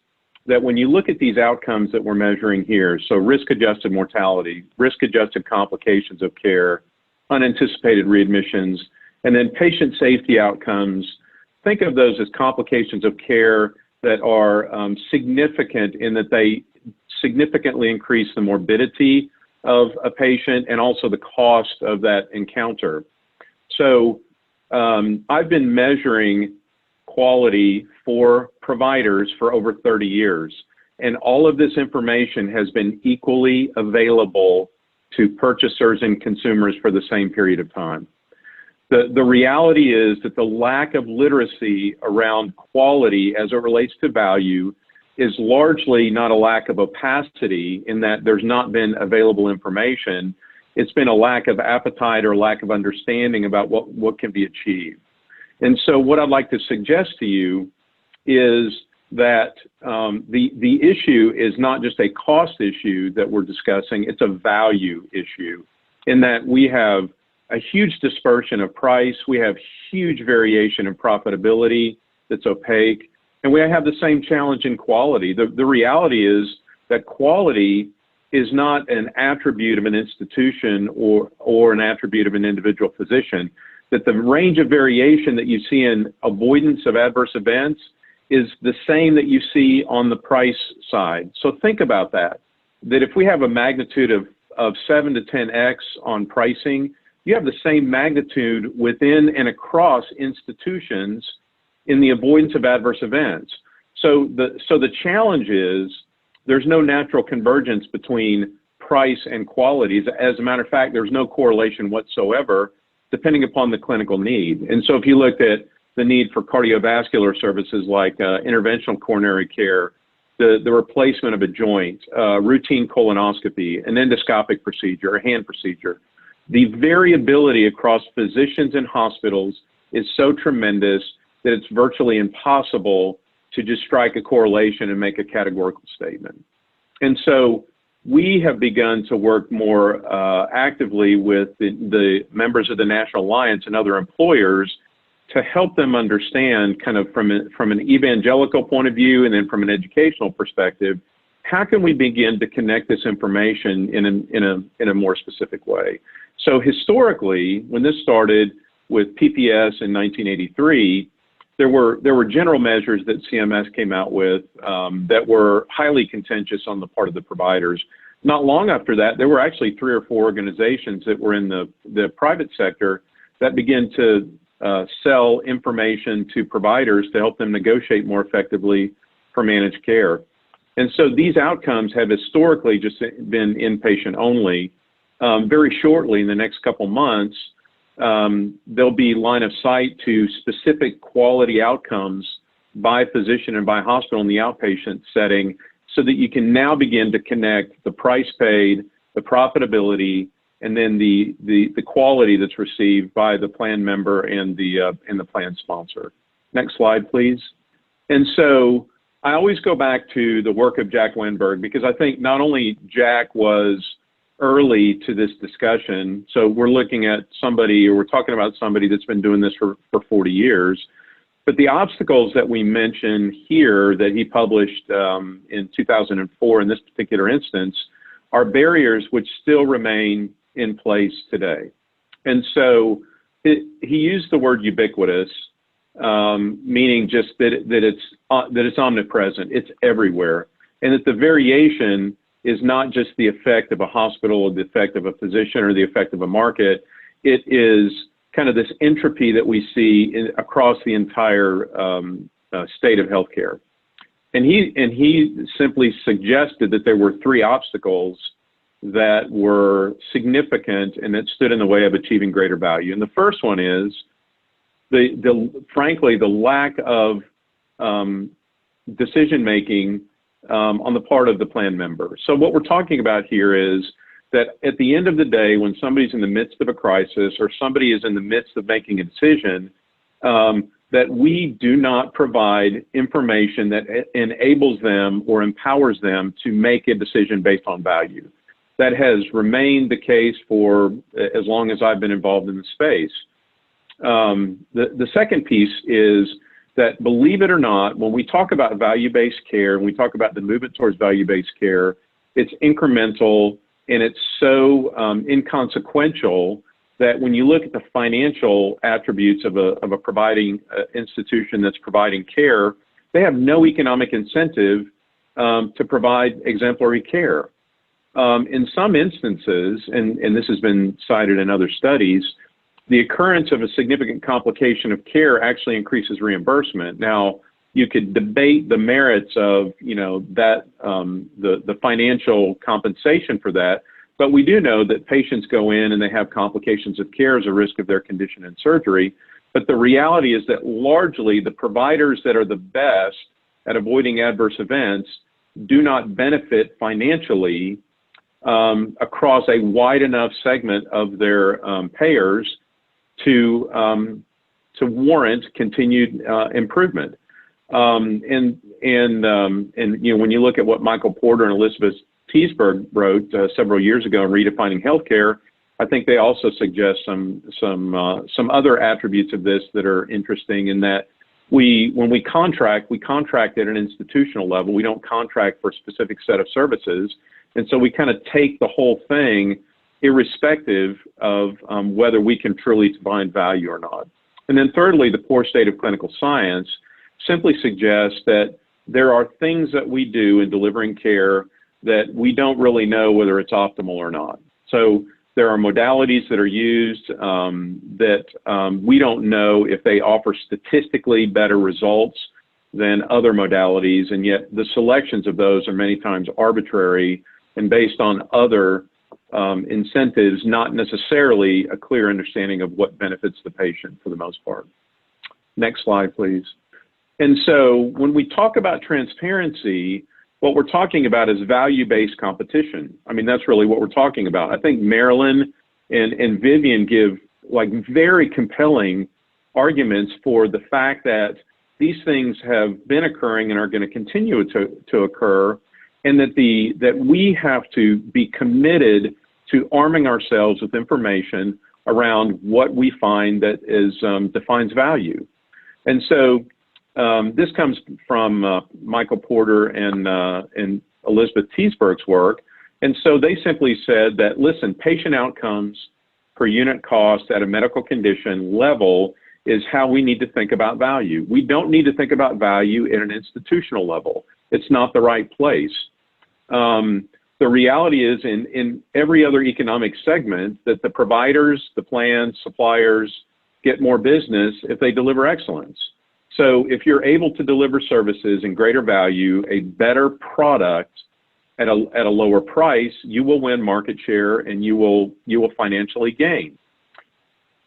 that when you look at these outcomes that we're measuring here, so risk-adjusted mortality, risk-adjusted complications of care, unanticipated readmissions, and then patient safety outcomes, think of those as complications of care that are significant in that they significantly increase the morbidity of a patient and also the cost of that encounter. So I've been measuring quality for providers for over 30 years, and all of this information has been equally available to purchasers and consumers for the same period of time. The reality is that the lack of literacy around quality as it relates to value is largely not a lack of opacity in that there's not been available information. It's been a lack of appetite or lack of understanding about what can be achieved. And so what I'd like to suggest to you is that the issue is not just a cost issue that we're discussing, it's a value issue in that we have a huge dispersion of price, we have huge variation in profitability that's opaque, and we have the same challenge in quality. The reality is that quality is not an attribute of an institution or an attribute of an individual physician, that the range of variation that you see in avoidance of adverse events is the same that you see on the price side. So think about that if we have a magnitude of 7 to 10x on pricing, you have the same magnitude within and across institutions in the avoidance of adverse events. So the challenge is there's no natural convergence between price and quality. As a matter of fact, there's no correlation whatsoever depending upon the clinical need. And so if you looked at the need for cardiovascular services like interventional coronary care, the replacement of a joint, routine colonoscopy, an endoscopic procedure, a hand procedure, the variability across physicians and hospitals is so tremendous that it's virtually impossible to just strike a correlation and make a categorical statement. And so we have begun to work more actively with the members of the National Alliance and other employers to help them understand kind of from an evangelical point of view and then from an educational perspective, how can we begin to connect this information in a more specific way? So historically, when this started with PPS in 1983, there were general measures that CMS came out with that were highly contentious on the part of the providers. Not long after that, there were actually 3 or 4 organizations that were in the private sector that began to sell information to providers to help them negotiate more effectively for managed care. And so these outcomes have historically just been inpatient only. Very shortly, in the next couple months, there'll be line of sight to specific quality outcomes by physician and by hospital in the outpatient setting, so that you can now begin to connect the price paid, the profitability, and then the quality that's received by the plan member and the plan sponsor. Next slide, please. And so I always go back to the work of Jack Wenberg, because I think not only Jack was early to this discussion, so we're looking at somebody, or we're talking about somebody that's been doing this for 40 years, but the obstacles that we mention here that he published in 2004 in this particular instance are barriers which still remain in place today. And so he used the word ubiquitous, meaning just that it's omnipresent, it's everywhere, and that the variation is not just the effect of a hospital or the effect of a physician or the effect of a market. It is kind of this entropy that we see across the entire state of healthcare. And he simply suggested that there were 3 obstacles that were significant and that stood in the way of achieving greater value. And the first one is frankly, the lack of decision-making on the part of the plan member. So what we're talking about here is that at the end of the day, when somebody's in the midst of a crisis or somebody is in the midst of making a decision, that we do not provide information that enables them or empowers them to make a decision based on value. That has remained the case for as long as I've been involved in the space. The second piece is that, believe it or not, when we talk about value-based care, and we talk about the movement towards value-based care, it's incremental and it's so inconsequential that when you look at the financial attributes of a providing institution that's providing care, they have no economic incentive to provide exemplary care. In some instances, and this has been cited in other studies, the occurrence of a significant complication of care actually increases reimbursement. Now, you could debate the merits of, that the financial compensation for that, but we do know that patients go in and they have complications of care as a risk of their condition and surgery. But the reality is that largely the providers that are the best at avoiding adverse events do not benefit financially across a wide enough segment of their payers to warrant continued improvement. And when you look at what Michael Porter and Elizabeth Teesberg wrote several years ago in Redefining Healthcare, I think they also suggest some other attributes of this that are interesting, in that when we contract at an institutional level. We don't contract for a specific set of services. And so we kind of take the whole thing irrespective of whether we can truly find value or not. And then thirdly, the poor state of clinical science simply suggests that there are things that we do in delivering care that we don't really know whether it's optimal or not. So there are modalities that are used that we don't know if they offer statistically better results than other modalities, and yet the selections of those are many times arbitrary and based on other incentives, not necessarily a clear understanding of what benefits the patient for the most part. Next slide, please. And so when we talk about transparency, what we're talking about is value-based competition. I mean, that's really what we're talking about. I think Marilyn and Vivian give very compelling arguments for the fact that these things have been occurring and are going to continue to occur, and that we have to be committed to arming ourselves with information around what we find that defines value. And so this comes from Michael Porter and Elizabeth Teesberg's work. And so they simply said that, listen, patient outcomes, per unit cost at a medical condition level is how we need to think about value. We don't need to think about value at an institutional level. It's not the right place. The reality is in every other economic segment that the providers, the plans, suppliers get more business if they deliver excellence. So if you're able to deliver services and greater value, a better product at a lower price, you will win market share and you will financially gain.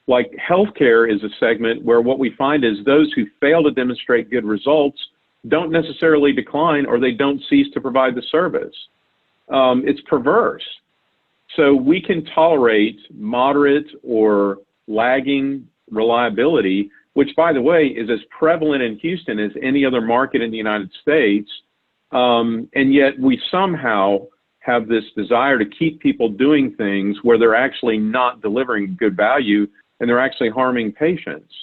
Like healthcare is a segment where what we find is those who fail to demonstrate good results don't necessarily decline or they don't cease to provide the service. It's perverse. So we can tolerate moderate or lagging reliability, which, by the way, is as prevalent in Houston as any other market in the United States. And yet we somehow have this desire to keep people doing things where they're actually not delivering good value and they're actually harming patients.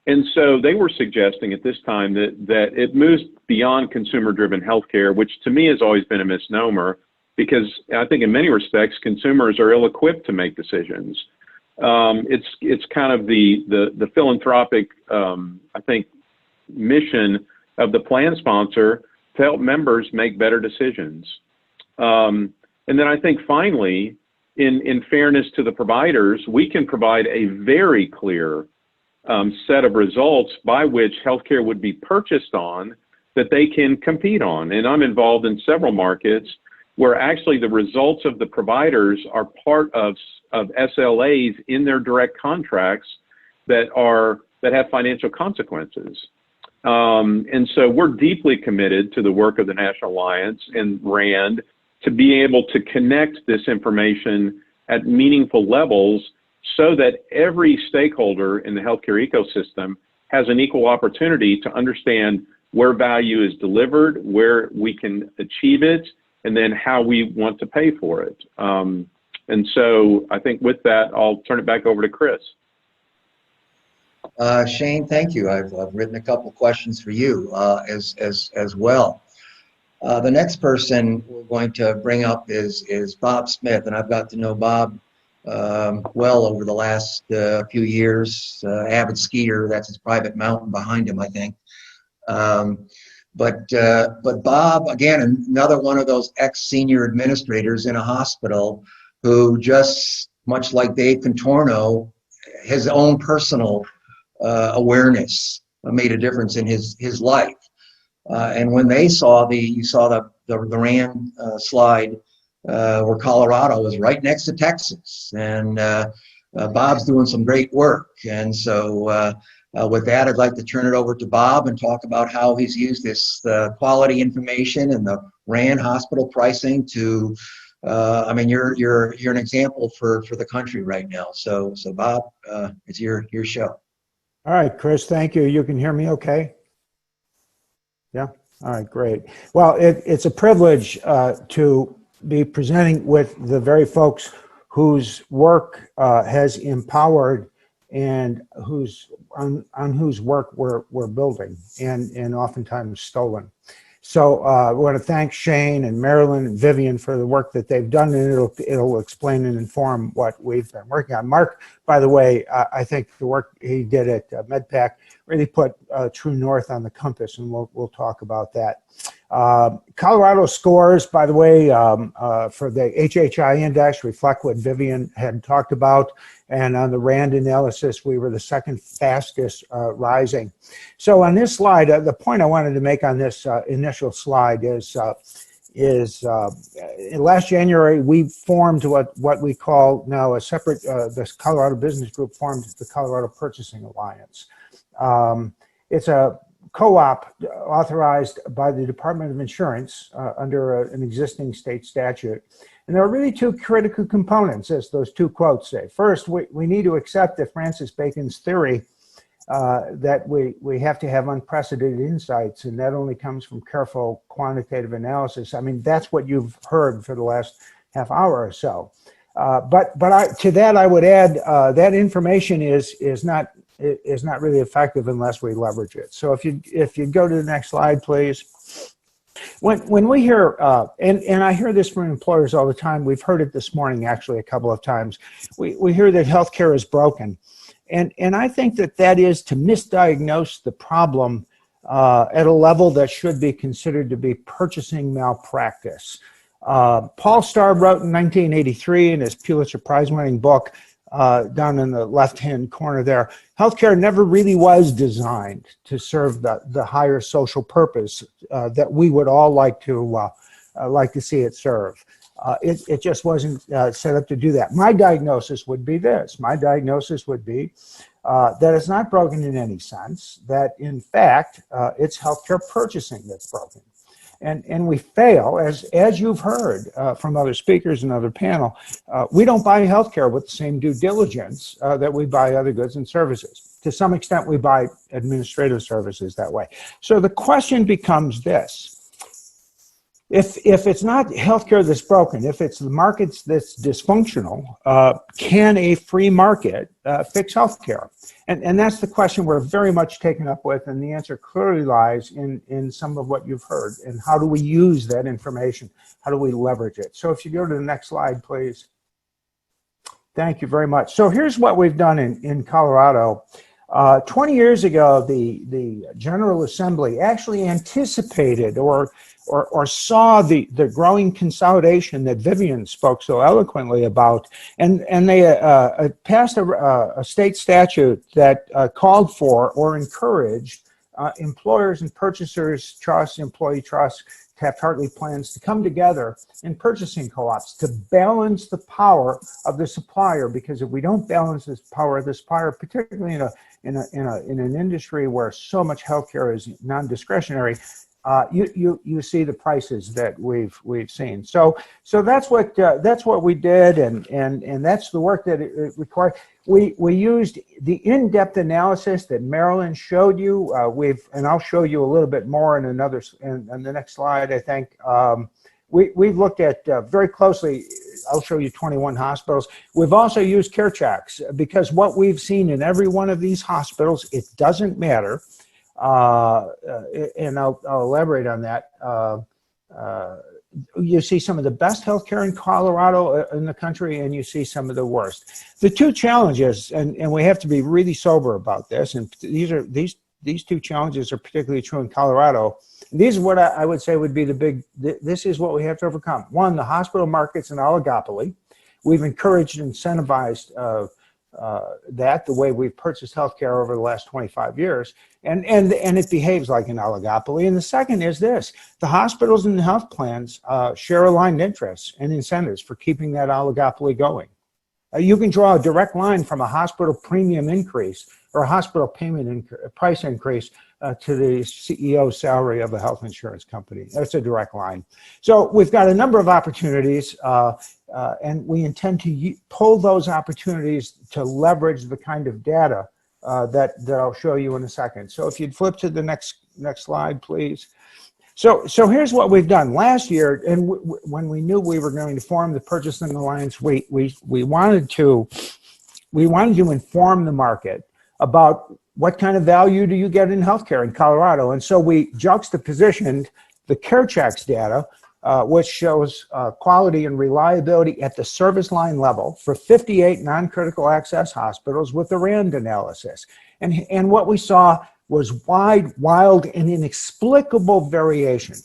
And so they were suggesting at this time that it moves beyond consumer-driven healthcare, which to me has always been a misnomer, because I think in many respects, consumers are ill-equipped to make decisions. It's kind of the philanthropic, I think, mission of the plan sponsor to help members make better decisions. And then I think finally, in fairness to the providers, we can provide a very clear set of results by which healthcare would be purchased on that they can compete on. And I'm involved in several markets where actually the results of the providers are part of SLAs in their direct contracts that have financial consequences. And so we're deeply committed to the work of the National Alliance and RAND to be able to connect this information at meaningful levels so that every stakeholder in the healthcare ecosystem has an equal opportunity to understand where value is delivered, where we can achieve it, and then how we want to pay for it. And so I think with that, I'll turn it back over to Chris. Shane, thank you. I've written a couple questions for you as well. The next person we're going to bring up is Bob Smith, and I've got to know Bob well over the last few years. Avid skier, that's his private mountain behind him, I think. But Bob, again, another one of those ex-senior administrators in a hospital who, just much like Dave Contorno, his own personal awareness made a difference in his life. And when they saw you saw the RAND slide where Colorado was right next to Texas, and Bob's doing some great work. And so with that, I'd like to turn it over to Bob and talk about how he's used this quality information and the RAND hospital pricing to, I mean, you're an example for the country right now. So Bob, it's your show. All right, Chris, thank you. You can hear me okay? Yeah? All right, great. Well, it's a privilege to be presenting with the very folks whose work has empowered and on whose work we're building and oftentimes stolen. So I want to thank Shane and Marilyn and Vivian for the work that they've done, and it'll explain and inform what we've been working on. Mark, by the way, I think the work he did at MedPAC really put true north on the compass, and we'll talk about that. Colorado scores, by the way, for the HHI index reflect what Vivian had talked about, and on the RAND analysis, we were the second fastest rising. So on this slide, the point I wanted to make on this initial slide is last January, we formed what we call now a separate, this Colorado Business Group formed the Colorado Purchasing Alliance. It's a co-op authorized by the Department of Insurance under an existing state statute. And there are really two critical components, as those two quotes say. First, we need to accept that Francis Bacon's theory that we have to have unprecedented insights, and that only comes from careful quantitative analysis. I mean, that's what you've heard for the last half hour or so. But to that, I would add that information is not really effective unless we leverage it. So if you go to the next slide, please. When we hear, and I hear this from employers all the time, we've heard it this morning actually a couple of times, we hear that healthcare is broken. And I think that that is to misdiagnose the problem at a level that should be considered to be purchasing malpractice. Paul Starr wrote in 1983 in his Pulitzer Prize-winning book, down in the left-hand corner there, healthcare never really was designed to serve the higher social purpose that we would all like to see it serve. It just wasn't set up to do that. My diagnosis would be this. My diagnosis would be that it's not broken in any sense, that in fact, it's healthcare purchasing that's broken. And we fail, as you've heard from other speakers and other panel, we don't buy healthcare with the same due diligence that we buy other goods and services. To some extent, we buy administrative services that way. So the question becomes this. If it's not healthcare that's broken, if it's the markets that's dysfunctional, can a free market fix healthcare? And that's the question we're very much taken up with, and the answer clearly lies in some of what you've heard. And how do we use that information? How do we leverage it? So if you go to the next slide, please. Thank you very much. So here's what we've done in Colorado. 20 years ago, the General Assembly actually anticipated or saw the growing consolidation that Vivian spoke so eloquently about, and they passed a state statute that called for or encouraged employers and purchasers trusts, employee trusts, Taft-Hartley plans to come together in purchasing co-ops to balance the power of the supplier, because if we don't balance this power of the supplier, particularly in an industry where so much healthcare is non-discretionary, you see the prices that we've seen. So that's what we did, and that's the work that it required. We used the in-depth analysis that Marilyn showed you. And I'll show you a little bit more in the next slide, I think. We've looked at very closely, I'll show you 21 hospitals. We've also used care checks, because what we've seen in every one of these hospitals, it doesn't matter. And I'll elaborate on that. You see some of the best healthcare in Colorado in the country, and you see some of the worst. The two challenges, and we have to be really sober about this, and these two challenges are particularly true in Colorado. These are what I would say would be this is what we have to overcome. One, the hospital market's an oligopoly. We've encouraged and incentivized that the way we've purchased healthcare over the last 25 years, and it behaves like an oligopoly. And the second is this: the hospitals and the health plans share aligned interests and incentives for keeping that oligopoly going. You can draw a direct line from a hospital premium increase or a hospital payment price increase to the CEO salary of a health insurance company. That's a direct line. So we've got a number of opportunities, and we intend to pull those opportunities to leverage the kind of data that I'll show you in a second. So if you'd flip to the next slide, please. So here's what we've done. Last year, and when we knew we were going to form the Purchasing Alliance, we wanted to inform the market about what kind of value do you get in healthcare in Colorado. And so we juxtapositioned the care checks data, which shows quality and reliability at the service line level for 58 non-critical access hospitals with the RAND analysis. And what we saw was wild, and inexplicable variation,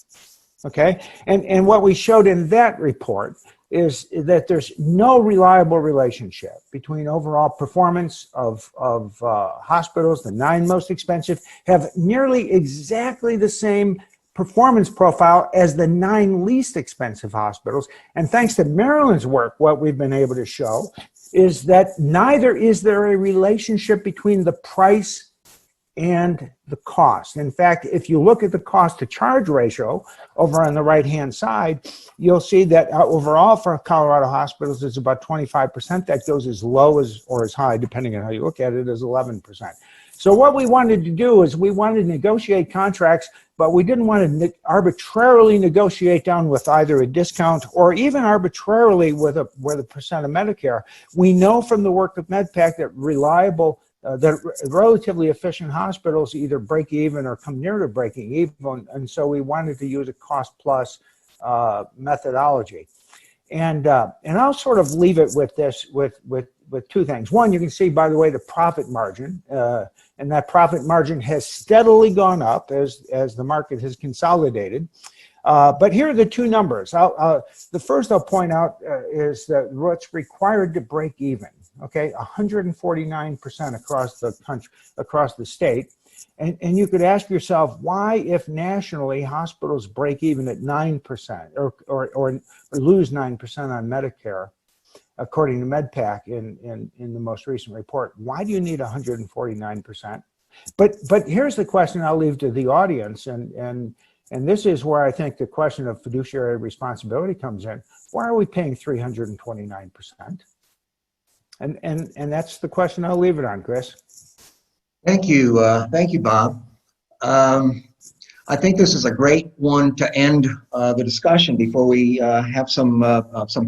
okay? And what we showed in that report is that there's no reliable relationship between overall performance of hospitals. The 9 most expensive have nearly exactly the same performance profile as the 9 least expensive hospitals. And thanks to Marilyn's work, what we've been able to show is that neither is there a relationship between the price and the cost. In fact, if you look at the cost to charge ratio over on the right-hand side, you'll see that overall for Colorado hospitals, it's about 25%. That goes as low as or as high, depending on how you look at it, as 11%. So what we wanted to do is we wanted to negotiate contracts, but we didn't want to arbitrarily negotiate down with either a discount or even arbitrarily with a percent of Medicare. We know from the work of MedPAC that reliable that relatively efficient hospitals either break even or come near to breaking even, and so we wanted to use a cost plus methodology. And I'll sort of leave it with this, with two things. One, you can see, by the way, the profit margin, and that profit margin has steadily gone up as the market has consolidated. But here are the two numbers. The first I'll point out is that what's required to break even. Okay, 149% across the country, across the state. And you could ask yourself, why, if nationally hospitals break even at 9% or lose 9% on Medicare, according to MedPAC in the most recent report, why do you need 149%? But here's the question I'll leave to the audience, and this is where I think the question of fiduciary responsibility comes in. Why are we paying 329%? And that's the question I'll leave it on, Chris. Thank you, Bob. I think this is a great one to end the discussion before we have some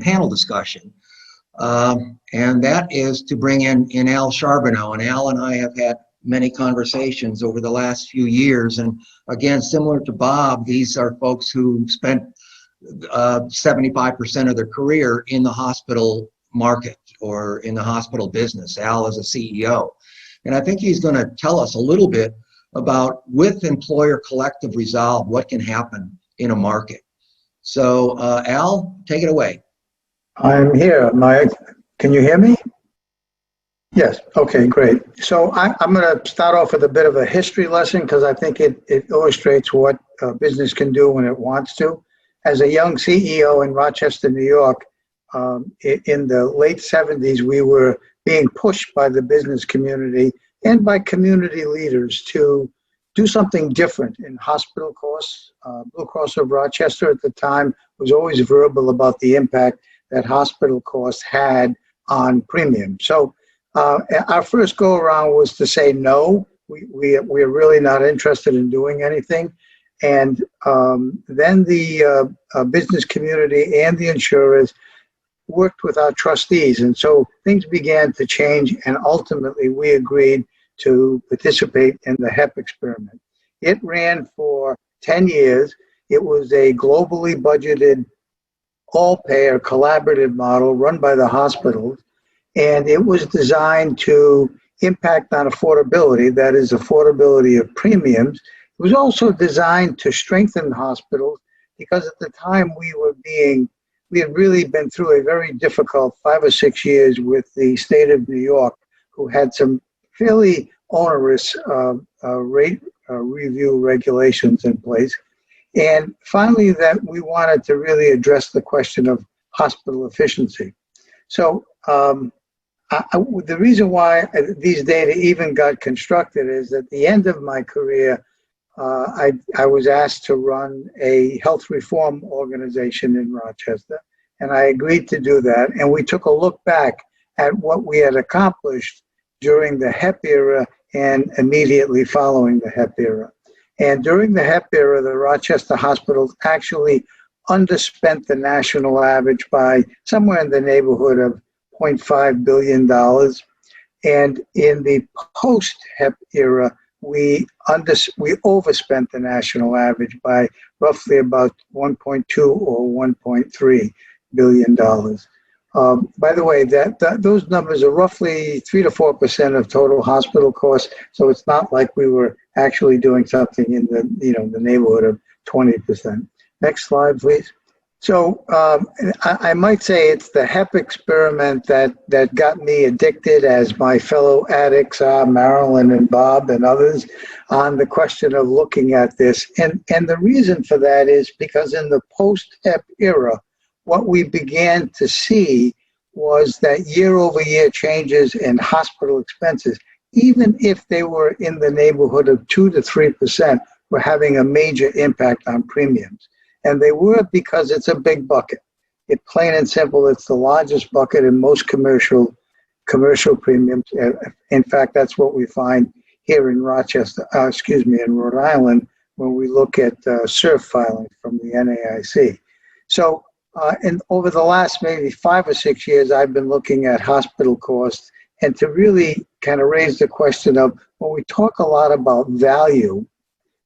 panel discussion, and that is to bring in Al Charbonneau. And Al and I have had many conversations over the last few years, and again, similar to Bob, these are folks who spent 75% of their career in the hospital market or in the hospital business. Al is a CEO. And I think he's going to tell us a little bit about, with employer collective resolve, what can happen in a market. So, Al, take it away. I'm here. Can you hear me? Yes. Okay, great. So I'm going to start off with a bit of a history lesson because I think it illustrates what business can do when it wants to. As a young CEO in Rochester, New York, in the late 70s, we were being pushed by the business community and by community leaders to do something different in hospital costs. Blue Cross of Rochester at the time was always verbal about the impact that hospital costs had on premium. So our first go around was to say no, we're really not interested in doing anything. And then the business community and the insurers worked with our trustees. And so things began to change, and ultimately we agreed to participate in the HEP experiment. It ran for 10 years. It was a globally budgeted, all-payer collaborative model run by the hospitals, and it was designed to impact on affordability, that is, affordability of premiums. It was also designed to strengthen hospitals because at the time we had really been through a very difficult 5 or 6 years with the state of New York, who had some fairly onerous rate review regulations in place. And finally, that we wanted to really address the question of hospital efficiency. So the reason why these data even got constructed is at the end of my career, I was asked to run a health reform organization in Rochester, and I agreed to do that. And we took a look back at what we had accomplished during the HEP era and immediately following the HEP era. And during the HEP era, the Rochester hospitals actually underspent the national average by somewhere in the neighborhood of $0.5 billion. And in the post-HEP era, we overspent the national average by roughly about 1.2 or 1.3 billion dollars. By the way, those numbers are roughly 3 to 4% of total hospital costs. So it's not like we were actually doing something in the neighborhood of 20%. Next slide, please. So I might say it's the HEP experiment that got me addicted, as my fellow addicts are, Marilyn and Bob and others, on the question of looking at this. And the reason for that is because in the post-HEP era, what we began to see was that year-over-year changes in hospital expenses, even if they were in the neighborhood of 2 to 3%, were having a major impact on premiums. And they were because it's a big bucket. It plain and simple, it's the largest bucket in most commercial premiums. In fact, that's what we find here in in Rhode Island, when we look at SIRF filings from the NAIC. So, and over the last maybe 5 or 6 years, I've been looking at hospital costs and to really kind of raised the question of, when we talk a lot about value,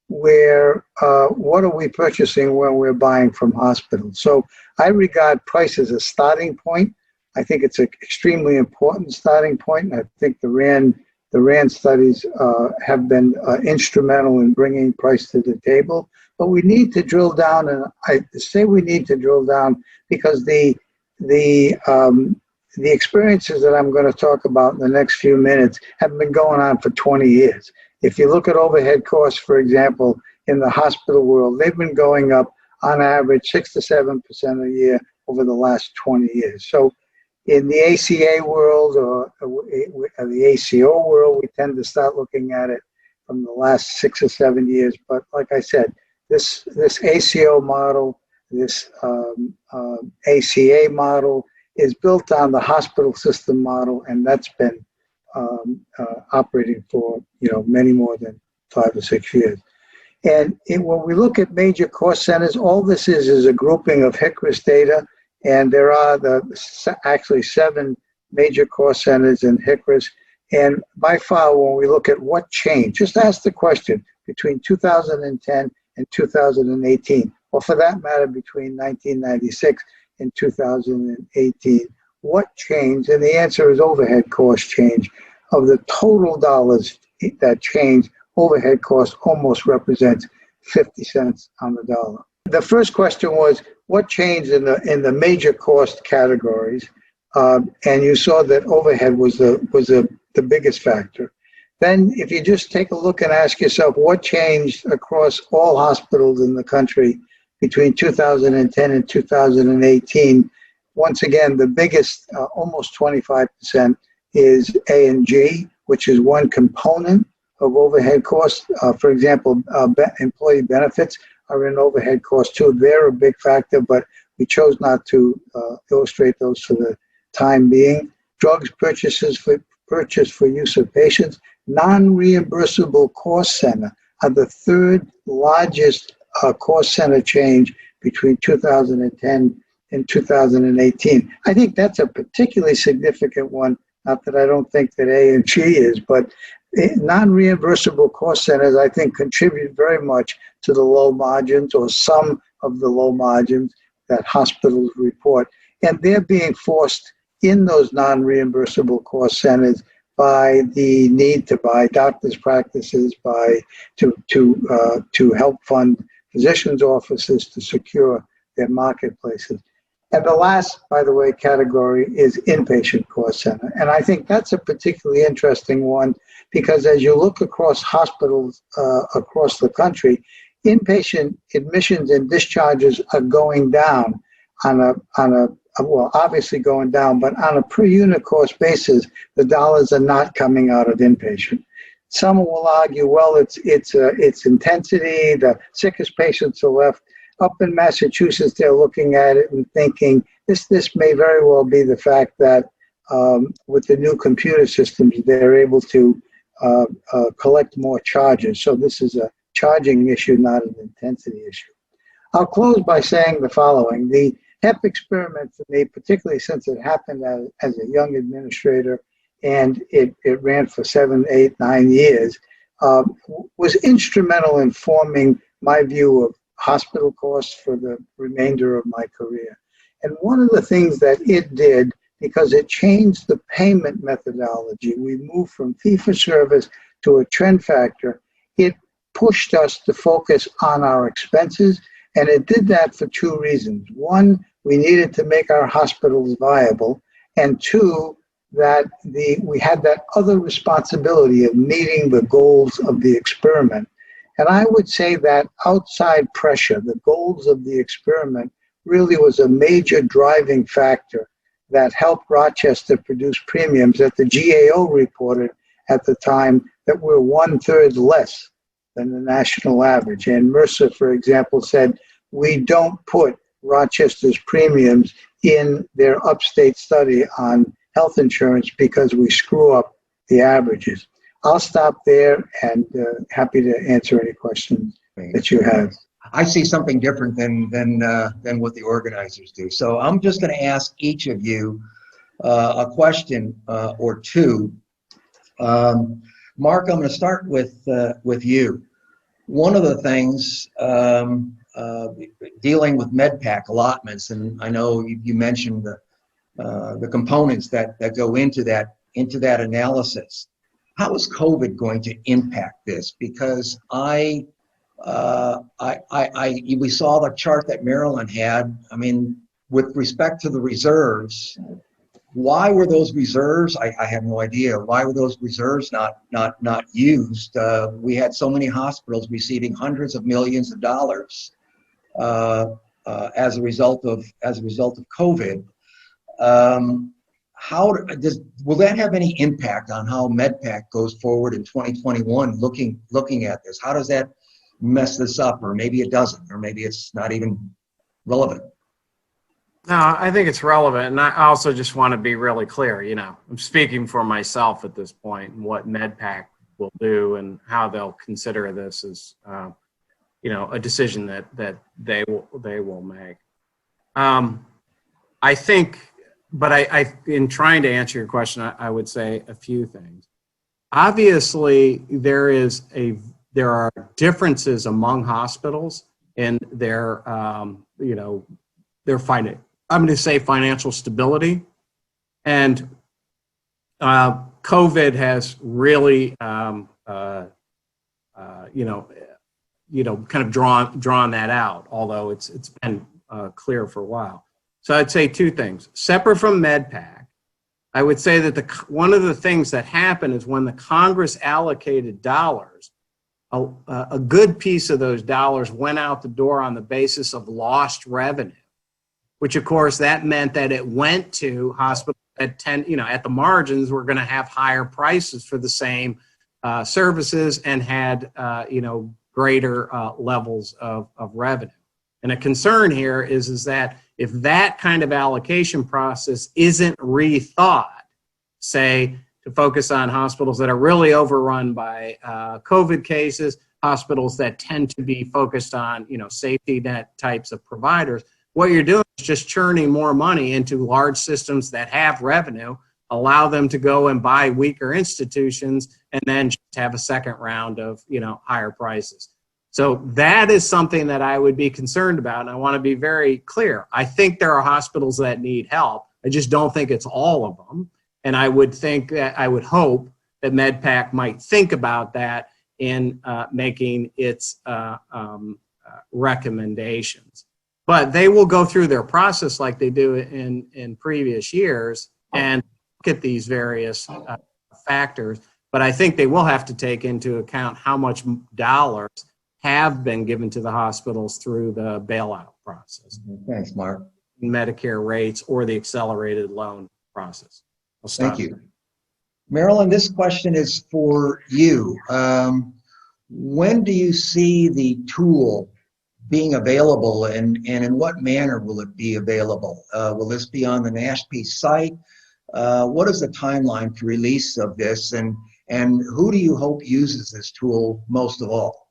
what are we purchasing when we're buying from hospitals? So I regard price as a starting point. I think it's an extremely important starting point. And I think the RAND studies have been instrumental in bringing price to the table. But we need to drill down, and I say we need to drill down because the experiences that I'm going to talk about in the next few minutes have been going on for 20 years. If you look at overhead costs, for example, in the hospital world, they've been going up on average 6 to 7% a year over the last 20 years. So in the ACA world or the ACO world, we tend to start looking at it from the last 6 or 7 years. But like I said, this ACO model, this ACA model is built on the hospital system model, and that's been operating for many more than 5 or 6 years. And when we look at major cost centers, all this is a grouping of HCRIS data, and there are actually 7 major cost centers in HCRIS. And by far, when we look at what changed, just ask the question, between 2010 and 2018, or for that matter, between 1996 and 2018, what changed? And the answer is overhead cost change. Of the total dollars that changed, overhead cost almost represents 50 cents on the dollar. The first question was, what changed in the major cost categories? And you saw that overhead was the biggest factor. Then if you just take a look and ask yourself, what changed across all hospitals in the country between 2010 and 2018? Once again, the biggest, almost 25%, is A&G, which is one component of overhead costs. For example, employee benefits are in overhead costs too. They're a big factor, but we chose not to illustrate those for the time being. Drugs purchased for use of patients. Non-reimbursable cost center are the third largest cost center change between 2010 and 2018. I think that's a particularly significant one. Not that I don't think that A&G is, but non-reimbursable cost centers, I think, contribute very much to the low margins, or some of the low margins that hospitals report. And they're being forced in those non-reimbursable cost centers by the need to buy doctors' practices, to help fund physicians' offices, to secure their marketplaces. And the last, by the way, category is inpatient cost center. And I think that's a particularly interesting one, because as you look across hospitals across the country, inpatient admissions and discharges are going down well, obviously going down, but on a per unit cost basis, the dollars are not coming out of inpatient. Some will argue, well, it's intensity, the sickest patients are left. Up in Massachusetts, they're looking at it and thinking, this may very well be the fact that with the new computer systems, they're able to collect more charges. So this is a charging issue, not an intensity issue. I'll close by saying the following. The HEP experiment for me, particularly since it happened as a young administrator and it ran for 7, 8, 9 years, was instrumental in forming my view of hospital costs for the remainder of my career. And one of the things that it did, because it changed the payment methodology, we moved from fee-for-service to a trend factor, it pushed us to focus on our expenses, and it did that for 2 reasons. One, we needed to make our hospitals viable, and 2, that we had that other responsibility of meeting the goals of the experiment. And I would say that outside pressure, the goals of the experiment, really was a major driving factor that helped Rochester produce premiums that the GAO reported at the time that were 1/3 less than the national average. And Mercer, for example, said, we don't put Rochester's premiums in their upstate study on health insurance because we screw up the averages. I'll stop there and happy to answer any questions that you have. I see something different than what the organizers do. So I'm just going to ask each of you a question or two Mark, I'm going to start with you. One of the things dealing with MedPAC allotments, and I know you mentioned the components that go into that analysis. How is COVID going to impact this? Because we saw the chart that Marilyn had. I mean, with respect to the reserves, why were those reserves? I have no idea. Why were those reserves not used? We had so many hospitals receiving hundreds of millions of dollars as a result of COVID. Will that have any impact on how MedPAC goes forward in 2021? Looking at this, how does that mess this up? Or maybe it doesn't, or maybe it's not even relevant. No, I think it's relevant, and I also just want to be really clear. You know, I'm speaking for myself at this point, and what MedPAC will do and how they'll consider this as, you know, a decision that they will make. I think, but I in trying to answer your question, I would say a few things. Obviously, there are differences among hospitals in their, you know, their I'm going to say financial stability, and COVID has really, you know, kind of drawn that out. Although it's been clear for a while. So I'd say two things. Separate from MedPAC, I would say that one of the things that happened is when the Congress allocated dollars, a good piece of those dollars went out the door on the basis of lost revenue, which of course that meant that it went to hospitals at at the margins were going to have higher prices for the same services and had greater levels of revenue. And a concern here is that if that kind of allocation process isn't rethought, say to focus on hospitals that are really overrun by COVID cases, hospitals that tend to be focused on safety net types of providers, what you're doing is just churning more money into large systems that have revenue, allow them to go and buy weaker institutions, and then just have a second round of higher prices. So that is something that I would be concerned about, and I want to be very clear. I think there are hospitals that need help. I just don't think it's all of them, and I would hope that MedPAC might think about that in making its recommendations. But they will go through their process like they do in previous years and look at these various factors. But I think they will have to take into account how much dollars have been given to the hospitals through the bailout process. Thanks, Mark. Medicare rates or the accelerated loan process. Thank you. Marilyn, this question is for you. When do you see the tool being available, and in what manner will it be available? Will this be on the NASHP site? What is the timeline for release of this, and who do you hope uses this tool most of all?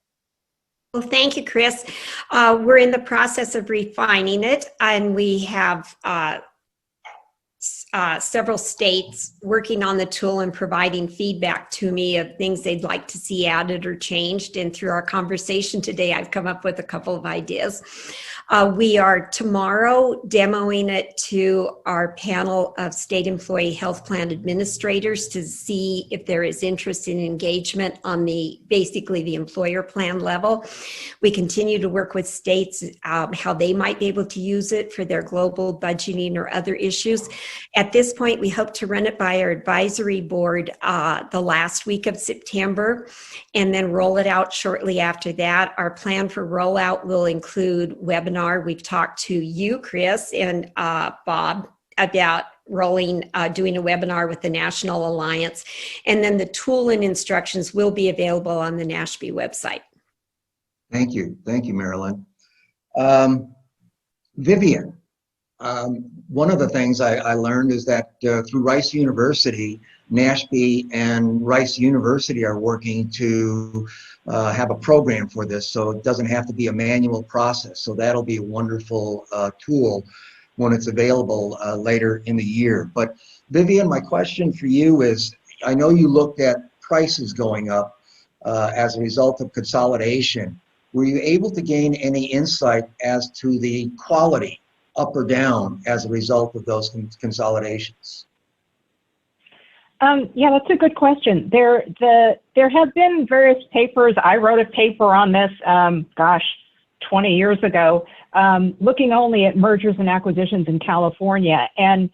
Well, thank you, Chris. We're in the process of refining it, and we have several states working on the tool and providing feedback to me of things they'd like to see added or changed. And through our conversation today, I've come up with a couple of ideas. We are tomorrow demoing it to our panel of state employee health plan administrators to see if there is interest in engagement on basically the employer plan level. We continue to work with states how they might be able to use it for their global budgeting or other issues. At this point, we hope to run it by our advisory board the last week of September and then roll it out shortly after that. Our plan for rollout will include webinars. We've talked to you, Chris, and Bob about doing a webinar with the National Alliance. And then the tool and instructions will be available on the NASHP website. Thank you. Thank you, Marilyn. Vivian, one of the things I learned is that through Rice University, NASHP and Rice University are working to have a program for this, so it doesn't have to be a manual process. So that'll be a wonderful tool when it's available later in the year. But Vivian, my question for you is, I know you looked at prices going up as a result of consolidation. Were you able to gain any insight as to the quality up or down as a result of those consolidations? Yeah, that's a good question. There have been various papers. I wrote a paper on this, 20 years ago, looking only at mergers and acquisitions in California, and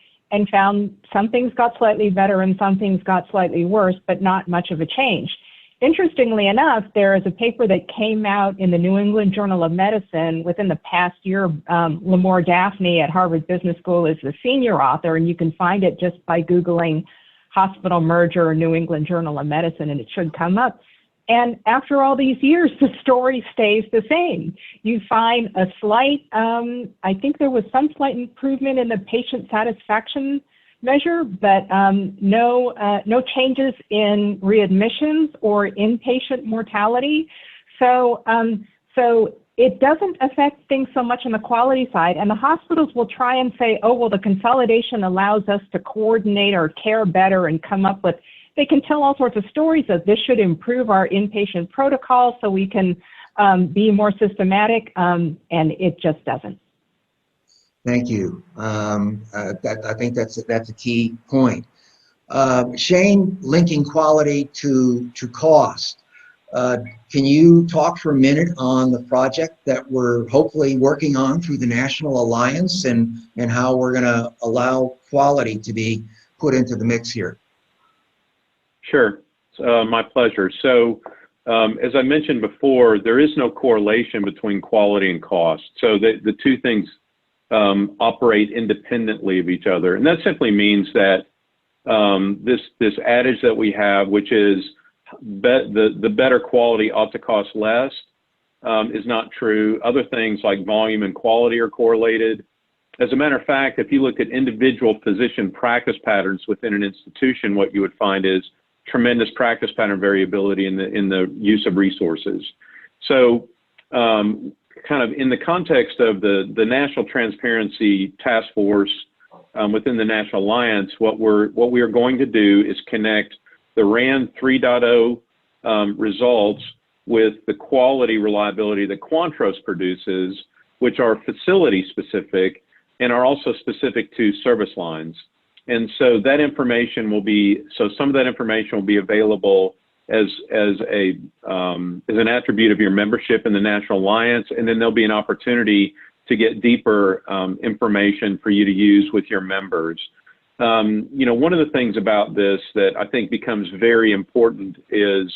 found some things got slightly better and some things got slightly worse, but not much of a change. Interestingly enough, there is a paper that came out in the New England Journal of Medicine within the past year. Lamore Daphne at Harvard Business School is the senior author, and you can find it just by Googling hospital merger New England Journal of Medicine, and it should come up. And after all these years, the story stays the same. You find a slight, I think there was some slight improvement in the patient satisfaction measure, but no changes in readmissions or inpatient mortality. So it doesn't affect things so much on the quality side. And the hospitals will try and say, oh, well, the consolidation allows us to coordinate our care better and come up with, they can tell all sorts of stories of this should improve our inpatient protocol so we can be more systematic, and it just doesn't. Thank you. I think that's a key point. Shane, linking quality to cost. Can you talk for a minute on the project that we're hopefully working on through the National Alliance and how we're going to allow quality to be put into the mix here? Sure, my pleasure. So as I mentioned before, there is no correlation between quality and cost. So the two things operate independently of each other. And that simply means that this adage that we have, which is the better quality ought to cost less, is not true. Other things like volume and quality are correlated. As a matter of fact, if you look at individual physician practice patterns within an institution, what you would find is tremendous practice pattern variability in the use of resources. So kind of in the context of the National Transparency Task Force within the National Alliance, what we are going to do is connect the RAND 3.0 results with the quality reliability that Quantros produces, which are facility specific and are also specific to service lines. And so that information will be, some of that information will be available as an attribute of your membership in the National Alliance, and then there'll be an opportunity to get deeper information for you to use with your members. You know, one of the things about this that I think becomes very important is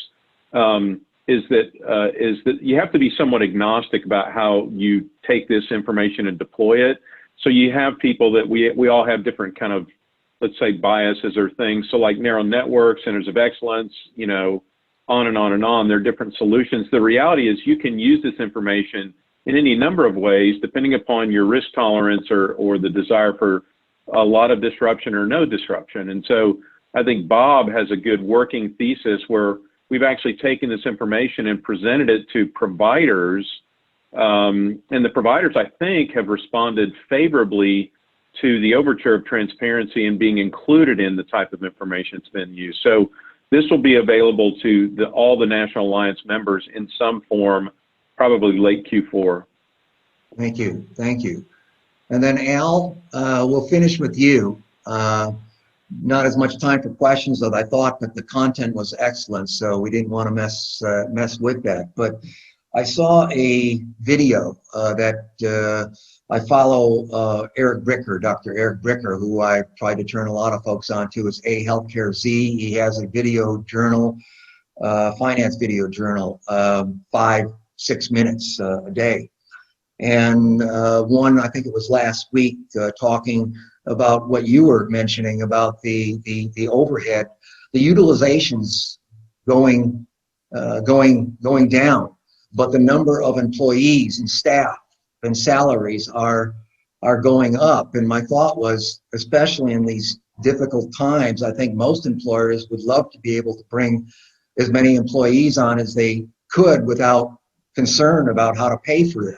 that you have to be somewhat agnostic about how you take this information and deploy it. So you have people that we all have different kind of, let's say, biases or things. So like narrow network, centers of excellence, you know, on and on and on. There are different solutions. The reality is you can use this information in any number of ways, depending upon your risk tolerance or the desire for a lot of disruption or no disruption. And so I think Bob has a good working thesis where we've actually taken this information and presented it to providers. And the providers, I think, have responded favorably to the overture of transparency and being included in the type of information that's been used. So this will be available to all the National Alliance members in some form, probably late Q4. Thank you. Thank you. And then Al, we'll finish with you. Not as much time for questions as I thought, but the content was excellent, so we didn't want to mess with that. But I saw a video that I follow Eric Bricker, Dr. Eric Bricker, who I tried to turn a lot of folks onto. It's A Healthcare Z. He has a video journal, finance video journal, 5-6 minutes a day. And one, I think it was last week, talking about what you were mentioning about the overhead, the utilizations going down, but the number of employees and staff and salaries are going up. And my thought was, especially in these difficult times, I think most employers would love to be able to bring as many employees on as they could without concern about how to pay for them.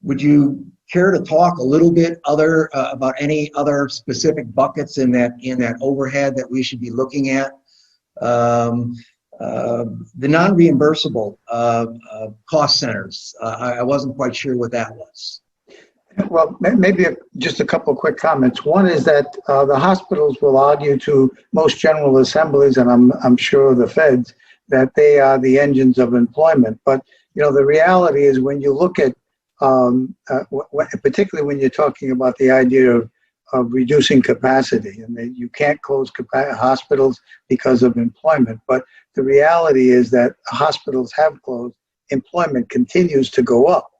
Would you care to talk a little bit about any other specific buckets in that overhead that we should be looking at? The non-reimbursable cost centers, I wasn't quite sure what that was. Well, maybe just a couple of quick comments. One is that the hospitals will argue to most general assemblies, and I'm sure the feds, that they are the engines of employment. But the reality is, when you look at, particularly when you're talking about the idea of reducing capacity, and that you can't close hospitals because of employment. But the reality is that hospitals have closed, employment continues to go up,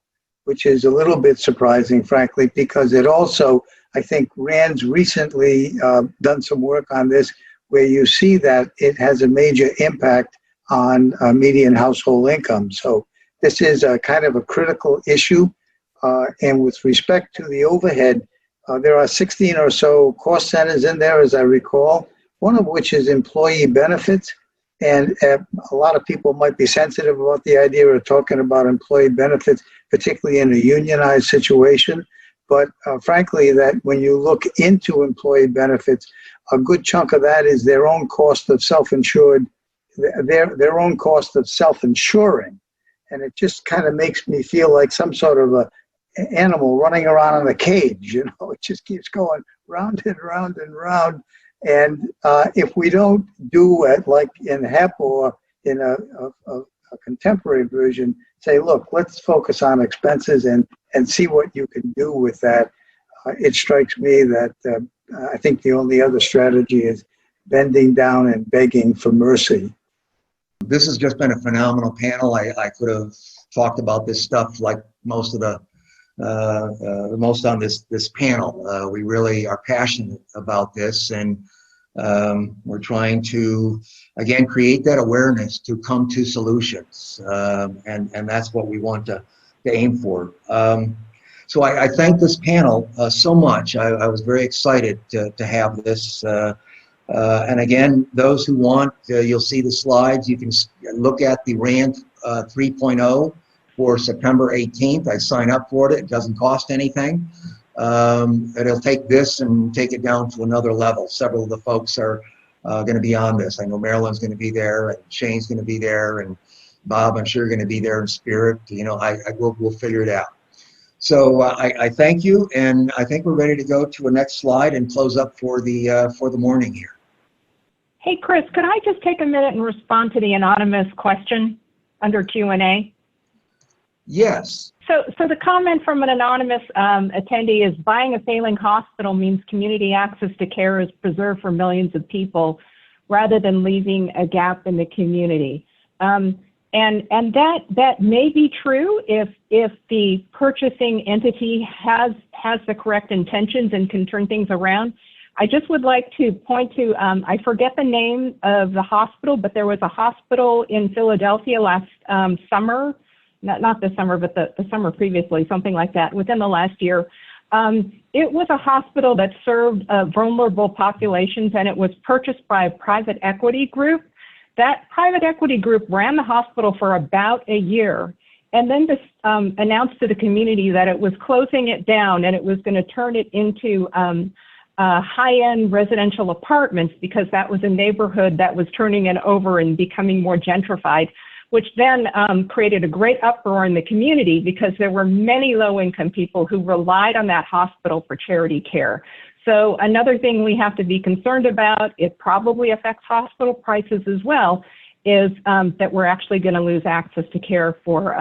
which is a little bit surprising, frankly, because it also, I think RAND's recently done some work on this, where you see that it has a major impact on median household income. So this is a kind of a critical issue. And with respect to the overhead, there are 16 or so cost centers in there, as I recall, one of which is employee benefits. And a lot of people might be sensitive about the idea of talking about employee benefits, particularly in a unionized situation. But frankly, that when you look into employee benefits, a good chunk of that is their own cost of self-insured, their own cost of self-insuring. And it just kind of makes me feel like some sort of a animal running around in a cage. It just keeps going round and round and round. And if we don't do it like in HEP or in a contemporary version, say, look, let's focus on expenses and see what you can do with that. It strikes me that I think the only other strategy is bending down and begging for mercy. This has just been a phenomenal panel. I could have talked about this stuff like most of the most on this panel. We really are passionate about this, and we're trying to, again, create that awareness to come to solutions, and that's what we want to aim for. So I thank this panel so much. I was very excited to have this. And again, those who want, you'll see the slides. You can look at the RAND 3.0 for September 18th. I sign up for it. It doesn't cost anything. It'll take this and take it down to another level. Several of the folks are going to be on this. I know Marilyn's going to be there, and Shane's going to be there, and Bob, I'm sure, going to be there in spirit. We'll figure it out. So I thank you, and I think we're ready to go to a next slide and close up for the morning here. Hey, Chris, could I just take a minute and respond to the anonymous question under Q&A? Yes. So the comment from an anonymous attendee is, buying a failing hospital means community access to care is preserved for millions of people rather than leaving a gap in the community. And that may be true if the purchasing entity has the correct intentions and can turn things around. I just would like to point to, I forget the name of the hospital, but there was a hospital in Philadelphia last summer, not this summer, but the summer previously, something like that, within the last year. It was a hospital that served vulnerable populations, and it was purchased by a private equity group. That private equity group ran the hospital for about a year, and then announced to the community that it was closing it down and it was going to turn it into high-end residential apartments, because that was a neighborhood that was turning it over and becoming more gentrified, which then created a great uproar in the community, because there were many low-income people who relied on that hospital for charity care. So another thing we have to be concerned about, it probably affects hospital prices as well, is that we're actually going to lose access to care for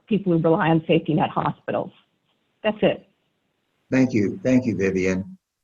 people who rely on safety net hospitals. That's it. Thank you, Vivian.